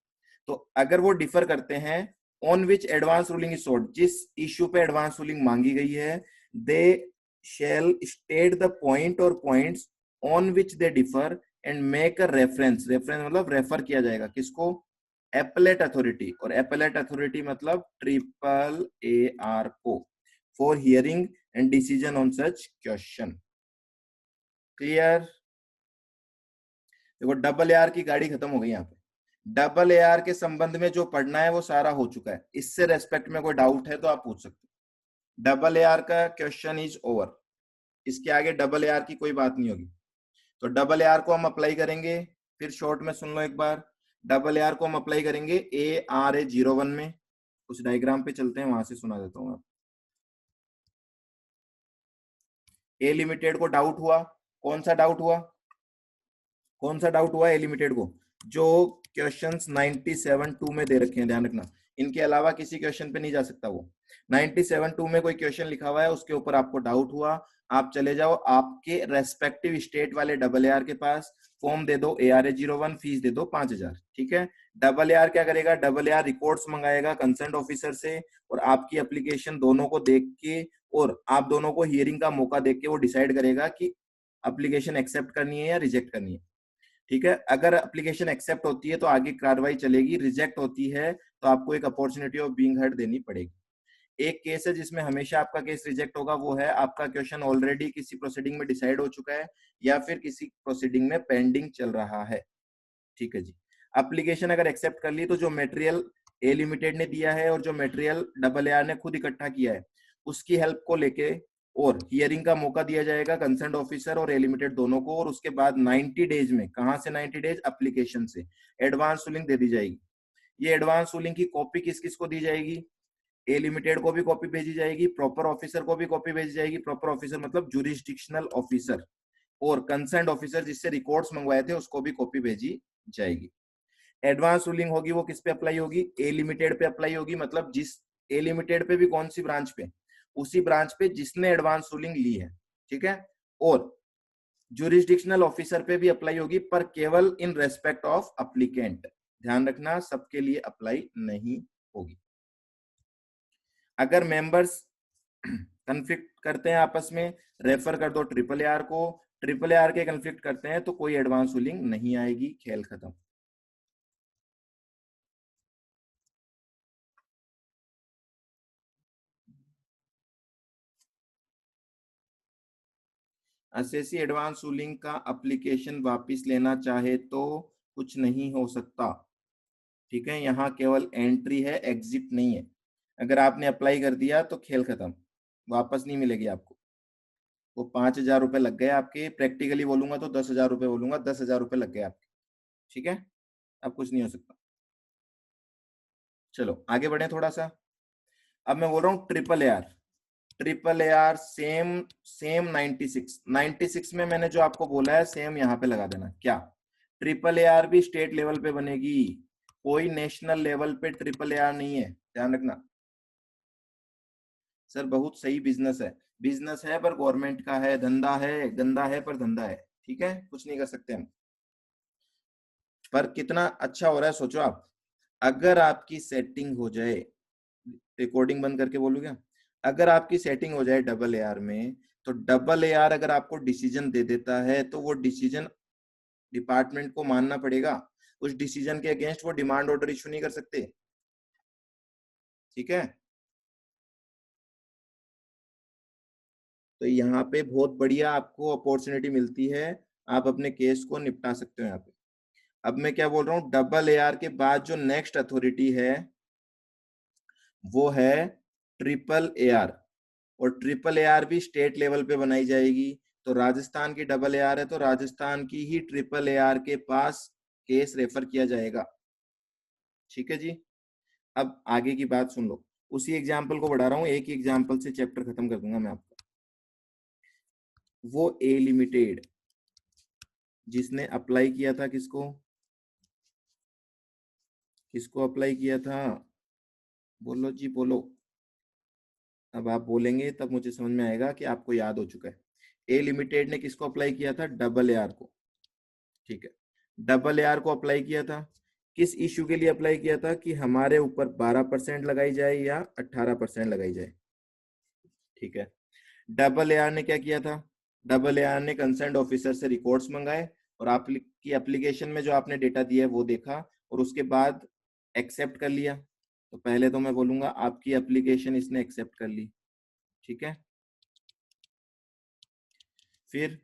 तो अगर वो डिफर करते हैं, on which advance ruling is sold, जिस इश्यू पे एडवांस रूलिंग मांगी गई है, दे शैल स्टेट द पॉइंट और points on which they differ and make a reference, reference मतलब रेफर किया जाएगा किसको, एपलेट अथॉरिटी, और एपलेट अथॉरिटी मतलब ट्रिपल ए आर को, for hearing and decision on such question, clear. देखो डबल ए आर की गाड़ी खत्म हो गई यहाँ पे, डबल ए आर के संबंध में जो पढ़ना है वो सारा हो चुका है, इससे रेस्पेक्ट में कोई डाउट है तो आप पूछ सकते हो, डबल ए आर का क्वेश्चन इज ओवर, इसके आगे डबल ए आर की कोई बात नहीं होगी। तो डबल ए आर को हम अप्लाई करेंगे, फिर शॉर्ट में सुन लो एक बार, डबल ए आर को हम अप्लाई करेंगे ARA01 में, उस डायग्राम पे चलते हैं वहां से सुना देता हूँ। ए लिमिटेड को डाउट हुआ, कौन सा डाउट हुआ, कौन सा डाउट हुआ ए लिमिटेड को, जो क्वेश्चंस 97(2) में दे रखे हैं, ध्यान रखना, इनके अलावा किसी क्वेश्चन पे नहीं जा सकता वो, 97(2) में कोई क्वेश्चन लिखा हुआ है उसके ऊपर आपको डाउट हुआ, आप चले जाओ आपके रेस्पेक्टिव स्टेट वाले डबल AR के पास, फॉर्म दे दो ARA01, फीस दे दो 5,000, ठीक है। डबल AR क्या करेगा, डबल AR रिकॉर्ड्स मंगाएगा कंसर्न ऑफिसर से, और आपकी एप्लीकेशन दोनों को देख के और आप दोनों को हियरिंग का मौका देख के वो डिसाइड करेगा कि एप्लीकेशन एक्सेप्ट करनी है या रिजेक्ट करनी है, ठीक है। अगर एप्लीकेशन एक्सेप्ट होती है तो आगे कार्रवाई चलेगी, रिजेक्ट होती है तो आपको एक अपॉर्चुनिटी ऑफ बीइंग हर्ड देनी पड़ेगी। एक केस है जिसमें हमेशा आपका केस रिजेक्ट होगा, वो है आपका क्वेश्चन ऑलरेडी किसी प्रोसीडिंग में डिसाइड हो चुका है या फिर किसी प्रोसीडिंग में पेंडिंग चल रहा है, ठीक है जी। एप्लीकेशन अगर एक्सेप्ट कर ली तो जो मटेरियल ए लिमिटेड ने दिया है और जो मटेरियल डबल AR ने खुद इकट्ठा किया है उसकी हेल्प को लेके और हियरिंग का मौका दिया जाएगा कंसर्न ऑफिसर और ए लिमिटेड दोनों को, और उसके बाद 90 डेज में, कहां से 90 डेज, एप्लीकेशन से एडवांस रूलिंग दे दी जाएगी। ये एडवांस रूलिंग की कॉपी किस किस को दी जाएगी, ए लिमिटेड को भी कॉपी भेजी जाएगी, प्रॉपर ऑफिसर को भी कॉपी भेजी जाएगी, प्रॉपर ऑफिसर मतलब जुरिस्डिक्शनल ऑफिसर, और कंसर्न ऑफिसर जिससे रिकॉर्ड्स मंगवाए थे उसको भी कॉपी भेजी जाएगी। एडवांस रूलिंग होगी वो किस पे अप्लाई होगी, ए लिमिटेड पे अप्लाई होगी, मतलब जिस ए लिमिटेड पे भी कौन सी ब्रांच पे, उसी ब्रांच पे जिसने एडवांस रूलिंग ली है, ठीक है। और जुरिस्डिक्शनल ऑफिसर पे भी अप्लाई होगी, पर केवल इन रेस्पेक्ट ऑफ अप्लीकेंट, ध्यान रखना सबके लिए अप्लाई नहीं होगी। अगर मेंबर्स कन्फ्लिक्ट करते हैं आपस में, रेफर कर दो ट्रिपल आर को, ट्रिपल आर के कन्फ्लिक्ट करते हैं तो कोई एडवांस रूलिंग नहीं आएगी, खेल खत्म। एसएससी एडवांस रूलिंग का एप्लीकेशन वापस लेना चाहे तो कुछ नहीं हो सकता, ठीक है। यहाँ केवल एंट्री है, एग्जिट नहीं है। अगर आपने अप्लाई कर दिया तो खेल खत्म, वापस नहीं मिलेगी आपको। वो 5,000 रुपये लग गए आपके, प्रैक्टिकली बोलूंगा तो 10,000 रुपये बोलूंगा, 10,000 रुपये लग गए आपके, ठीक है। अब कुछ नहीं हो सकता। चलो आगे बढ़े थोड़ा सा। अब मैं बोल रहा हूँ triple A are, triple A are same same 96 में मैंने जो आपको बोला है सेम यहाँ पे लगा देना। क्या, ट्रिपल ए आर भी स्टेट लेवल पे बनेगी, कोई नेशनल लेवल पे ट्रिपल ए आर नहीं है, ध्यान रखना। सर बहुत सही बिजनेस है पर गवर्नमेंट का है, धंधा है, गंदा है पर धंधा है, ठीक है, कुछ नहीं कर सकते हम। पर कितना अच्छा हो रहा है सोचो आप, अगर आपकी सेटिंग हो जाए, रिकॉर्डिंग बंद करके बोलूँ क्या, अगर आपकी सेटिंग हो जाए डबल ए आर में, तो डबल ए आर अगर आपको डिसीजन दे देता है तो वो डिसीजन डिपार्टमेंट को मानना पड़ेगा, उस डिसीजन के अगेंस्ट वो डिमांड ऑर्डर इशू नहीं कर सकते, ठीक है। तो यहाँ पे बहुत बढ़िया आपको अपॉर्चुनिटी मिलती है, आप अपने केस को निपटा सकते हो यहाँ पे। अब मैं क्या बोल रहा हूँ, डबल ए आर के बाद जो नेक्स्ट अथॉरिटी है वो है ट्रिपल ए आर, और ट्रिपल ए आर भी स्टेट लेवल पे बनाई जाएगी। तो राजस्थान की डबल ए आर है तो राजस्थान की ही ट्रिपल ए आर के पास केस रेफर किया जाएगा, ठीक है जी। अब आगे की बात सुन लो, उसी एग्जाम्पल को बढ़ा रहा हूँ, एक ही एग्जाम्पल से चैप्टर खत्म कर दूंगा मैं आपका। वो ए लिमिटेड जिसने अप्लाई किया था, किसको किसको अप्लाई किया था, बोलो जी बोलो। अब आप बोलेंगे तब मुझे समझ में आएगा कि आपको याद हो चुका है। ए लिमिटेड ने किसको अप्लाई किया था, डबल ए आर को, ठीक है। डबल ए आर को अप्लाई किया था, किस इश्यू के लिए अप्लाई किया था, कि हमारे ऊपर 12% लगाई जाए या 18% लगाई जाए, ठीक है। डबल ए आर ने क्या किया था, डबल ए आर ने कंसर्न ऑफिसर से रिकॉर्ड्स मंगाए, और आपकी एप्लीकेशन में जो आपने डेटा दिया है वो देखा, और उसके बाद एक्सेप्ट कर लिया। तो पहले तो मैं बोलूंगा आपकी एप्लीकेशन इसने एक्सेप्ट कर ली, ठीक है। फिर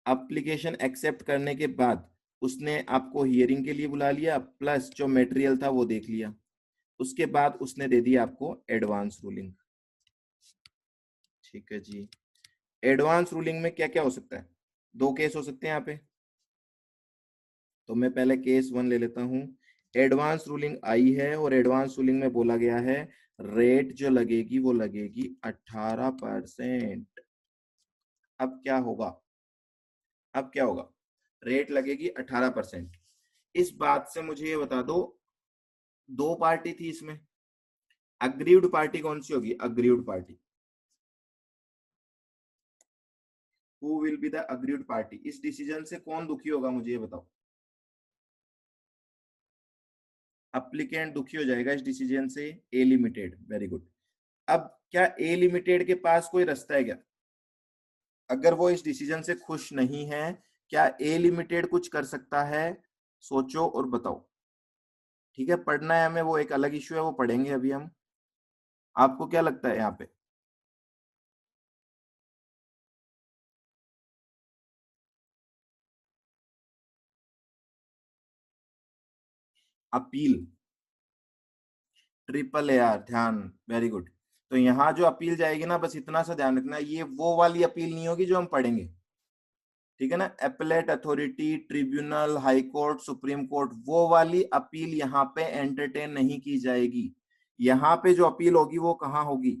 एप्लीकेशन एक्सेप्ट करने के बाद उसने आपको हियरिंग के लिए बुला लिया, प्लस जो मटेरियल था वो देख लिया, उसके बाद उसने दे दिया आपको एडवांस रूलिंग, ठीक है जी। एडवांस रूलिंग में क्या क्या हो सकता है, दो केस हो सकते हैं यहाँ पे। तो मैं पहले केस 1 ले लेता हूँ। एडवांस रूलिंग आई है और एडवांस रूलिंग में बोला गया है रेट जो लगेगी वो लगेगी 18%। अब क्या होगा, अब क्या होगा, रेट लगेगी 18%। इस बात से मुझे ये बता दो, दो पार्टी थी इसमें, अग्रीव्ड पार्टी कौन सी होगी, aggrieved party, who will be the aggrieved party, इस डिसीजन से कौन दुखी होगा मुझे ये बताओ। अप्लीकेंट दुखी हो जाएगा इस डिसीजन से, ए लिमिटेड, वेरी गुड। अब क्या ए लिमिटेड के पास कोई रास्ता है क्या, अगर वो इस डिसीजन से खुश नहीं है, क्या ए लिमिटेड कुछ कर सकता है, सोचो और बताओ, ठीक है। पढ़ना है हमें, वो एक अलग इश्यू है, वो पढ़ेंगे अभी हम। आपको क्या लगता है यहाँ पे, अपील, ट्रिपल ए आर, ध्यान, वेरी गुड। तो यहाँ जो अपील जाएगी ना, बस इतना सा ध्यान रखना, ये वो वाली अपील नहीं होगी जो हम पढ़ेंगे, ठीक है ना। Appellate authority, tribunal, high court, supreme court, वो वाली अपील यहाँ पे एंटरटेन नहीं की जाएगी। यहाँ पे जो अपील होगी वो कहाँ होगी,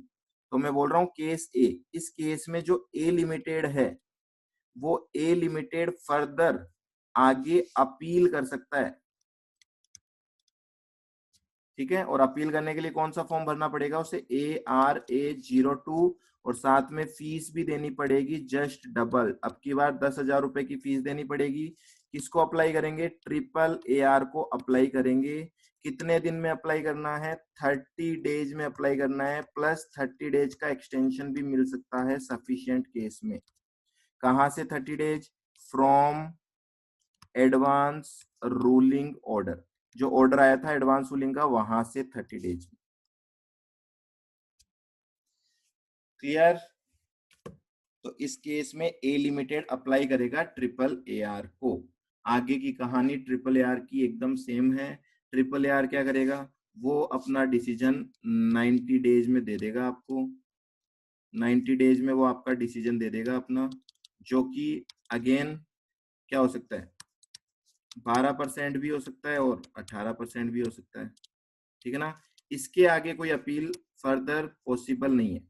तो मैं बोल रहा हूँ केस ए। इस केस में जो ए लिमिटेड है, वो ए लिमिटेड फर्दर आगे अपील कर सकता है, ठीक है। और अपील करने के लिए कौन सा फॉर्म भरना पड़ेगा उसे, ARA02, और साथ में फीस भी देनी पड़ेगी जस्ट डबल। अब की बार 10,000 रुपए की फीस देनी पड़ेगी। किसको अप्लाई करेंगे, ट्रिपल AR को अप्लाई करेंगे। कितने दिन में अप्लाई करना है, 30 डेज में अप्लाई करना है, प्लस 30 डेज का एक्सटेंशन भी मिल सकता है सफिशिएंट केस में। कहां से 30 days, from advance ruling order, जो ऑर्डर आया था एडवांस रूलिंग का, वहां से 30 डेज। क्लियर। तो इस केस में ए लिमिटेड अप्लाई करेगा ट्रिपल AR को। आगे की कहानी ट्रिपल AR की एकदम सेम है। ट्रिपल AR क्या करेगा, वो अपना डिसीजन 90 डेज में दे देगा आपको। 90 डेज में वो आपका डिसीजन दे देगा अपना, जो कि अगेन क्या हो सकता है, 12% भी हो सकता है और 18% भी हो सकता है, ठीक है ना। इसके आगे कोई अपील फर्दर पॉसिबल नहीं है।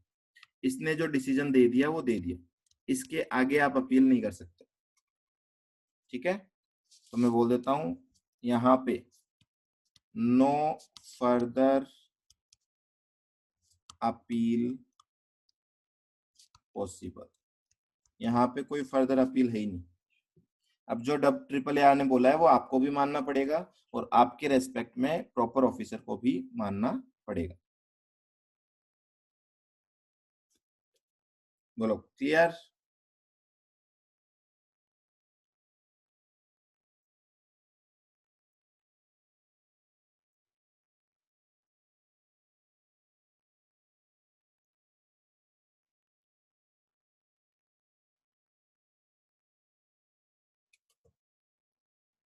इसने जो डिसीजन दे दिया वो दे दिया, इसके आगे आप अपील नहीं कर सकते, ठीक है। तो मैं बोल देता हूं यहाँ पे नो फर्दर अपील पॉसिबल। यहाँ पे कोई फर्दर अपील है ही नहीं। अब जो डब ट्रिपल AR ने बोला है वो आपको भी मानना पड़ेगा और आपके रेस्पेक्ट में प्रॉपर ऑफिसर को भी मानना पड़ेगा। बोलो क्लियर।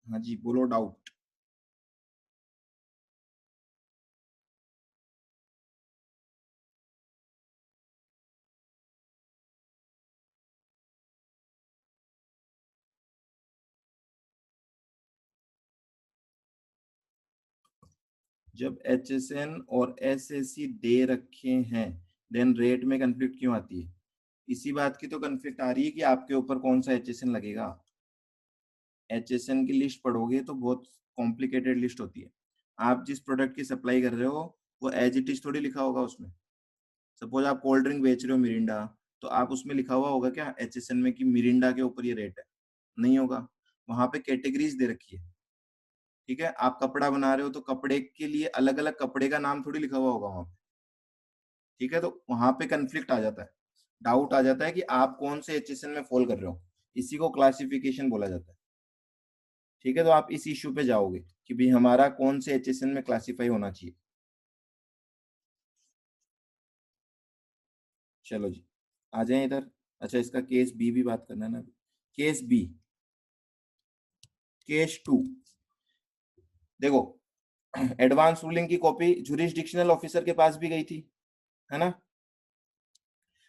हाँ जी बोलो डाउट। जब HSN और SSC दे रखे हैं, देन रेट में कंफ्लिक्ट क्यों आती है। इसी बात की तो कंफ्लिक्ट आ रही है कि आपके ऊपर कौन सा HSN लगेगा। HSN की लिस्ट पढ़ोगे तो बहुत कॉम्प्लिकेटेड लिस्ट होती है। आप जिस प्रोडक्ट की सप्लाई कर रहे हो वो एज इट इज थोड़ी लिखा होगा उसमें। सपोज आप कोल्ड ड्रिंक बेच रहे हो मिरिंडा, तो आप उसमें लिखा हुआ होगा क्या HSN में कि मिरिंडा के ऊपर ये रेट है, नहीं होगा। वहां पे कैटेगरीज दे रखी है, ठीक है। आप कपड़ा बना रहे हो तो कपड़े के लिए अलग अलग कपड़े का नाम थोड़ी लिखा हुआ होगा वहां पे, ठीक है। तो वहां पे कंफ्लिक्ट आ जाता है, डाउट आ जाता है कि आप कौन से HSN में फॉल कर रहे हो। इसी को क्लासिफिकेशन बोला जाता है, ठीक है। तो आप इस इश्यू पे जाओगे कि भाई हमारा कौन से HSN में क्लासिफाई होना चाहिए। चलो जी आ जाए इधर। अच्छा इसका केस बी भी बात करना है ना। केस बी, केस 2, देखो एडवांस रूलिंग की कॉपी जुरिस्डिक्शनल ऑफिसर के पास भी गई थी, है ना।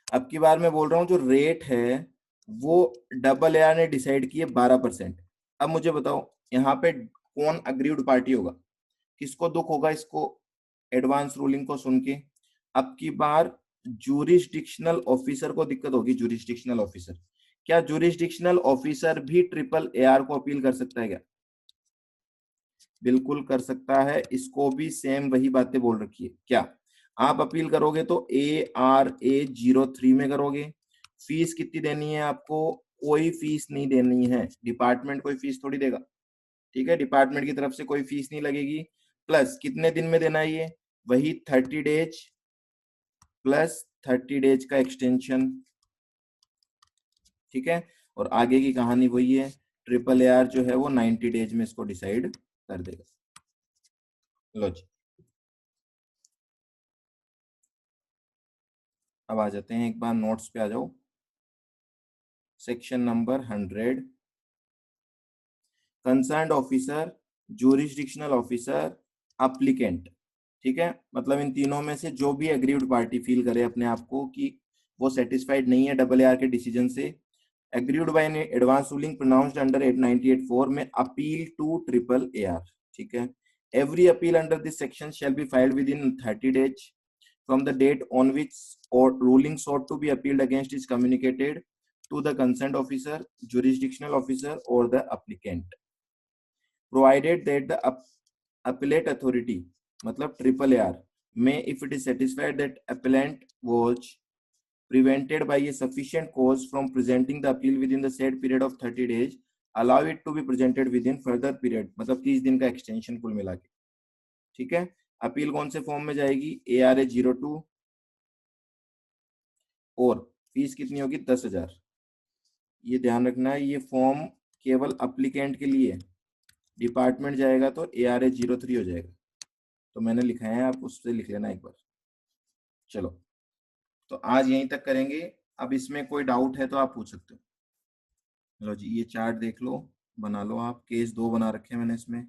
अब की बार मैं बोल रहा हूँ जो रेट है वो डबल AR ने डिसाइड किए 12%। अब मुझे बताओ यहाँ पे कौन अग्रीव्ड पार्टी होगा, किसको दुख होगा इसको एडवांस रूलिंग को सुन के। अब की बार जुरिस्डिक्शनल ऑफिसर को दिक्कत होगी। जुरिस्डिक्शनल ऑफिसर, क्या जुरिस्डिक्शनल ऑफिसर भी ट्रिपल AR को अपील कर सकता है क्या, बिल्कुल कर सकता है। इसको भी सेम वही बातें बोल रखी है। क्या आप अपील करोगे तो ARA03 में करोगे। फीस कितनी देनी है आपको, कोई फीस नहीं देनी है, डिपार्टमेंट कोई फीस थोड़ी देगा, ठीक है। डिपार्टमेंट की तरफ से कोई फीस नहीं लगेगी। प्लस कितने दिन में देना है ये, वही 30 डेज प्लस 30 डेज का एक्सटेंशन, ठीक है। और आगे की कहानी वही है, ट्रिपल AR जो है वो 90 डेज में इसको डिसाइड कर देगा। लो जी अब आ जाते हैं, एक बार नोट्स पे आ जाओ। Section number 100, concerned officer, jurisdictional officer, applicant, ठीक है, मतलब इन तीनों में से जो भी एग्रीव्ड पार्टी फील करे अपने आप को कि वो सेटिस्फाइड नहीं है डबल AR के डिसीजन से, aggrieved bye an advance ruling pronounced under 898(4) में अपील टू ट्रिपल AR। ठीक है, every appeal under this section shall be filed with in 30 days from the date on which or ruling sought to be appealed against is communicated to the concerned officer, jurisdictional officer or the applicant, provided that the appellate authority मतलब triple AR may, if it is satisfied that appellant was prevented by a sufficient cause from presenting the appeal within the said period of 30 days, allow it to be presented within further period, मतलब 30 दिन का extension कुल मिला के। ठीक है, appeal कौन से फॉर्म में जाएगी, ARA 02 और फीस कितनी होगी 10,000। ये ध्यान रखना है, ये फॉर्म केवल अप्लीकेंट के लिए, डिपार्टमेंट जाएगा तो ARA 03 हो जाएगा। तो मैंने लिखा है, आप उससे लिख लेना एक बार। चलो, तो आज यहीं तक करेंगे। अब इसमें कोई डाउट है तो आप पूछ सकते हो। चलो जी, ये चार्ट देख लो, बना लो आप। केस 2 बना रखे हैं मैंने इसमें।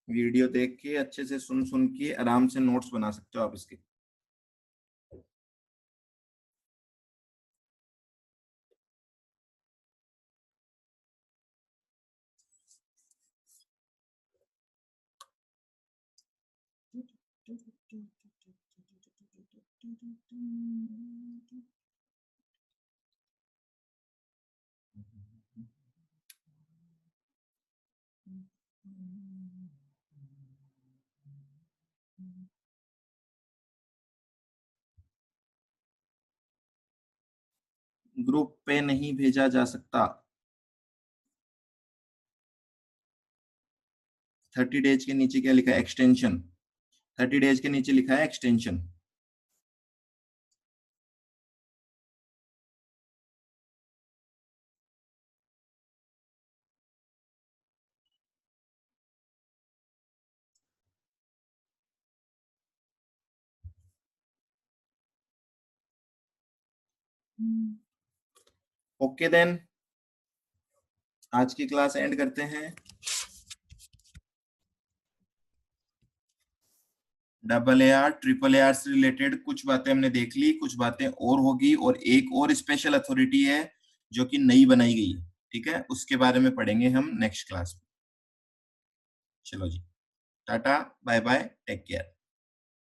वीडियो देख के अच्छे से सुन सुन के आराम से नोट्स बना सकते हो आप इसके। ग्रुप पे नहीं भेजा जा सकता। 30 डेज के नीचे क्या लिखा है, एक्सटेंशन। 30 डेज के नीचे लिखा है एक्सटेंशन। ओके देन, आज की क्लास एंड करते हैं। डबल AR ट्रिपल AR से रिलेटेड कुछ बातें हमने देख ली, कुछ बातें और होगी, और एक और स्पेशल अथॉरिटी है जो कि नई बनाई गई है। ठीक है, उसके बारे में पढ़ेंगे हम नेक्स्ट क्लास में। चलो जी, ta-ta bye bye, take care.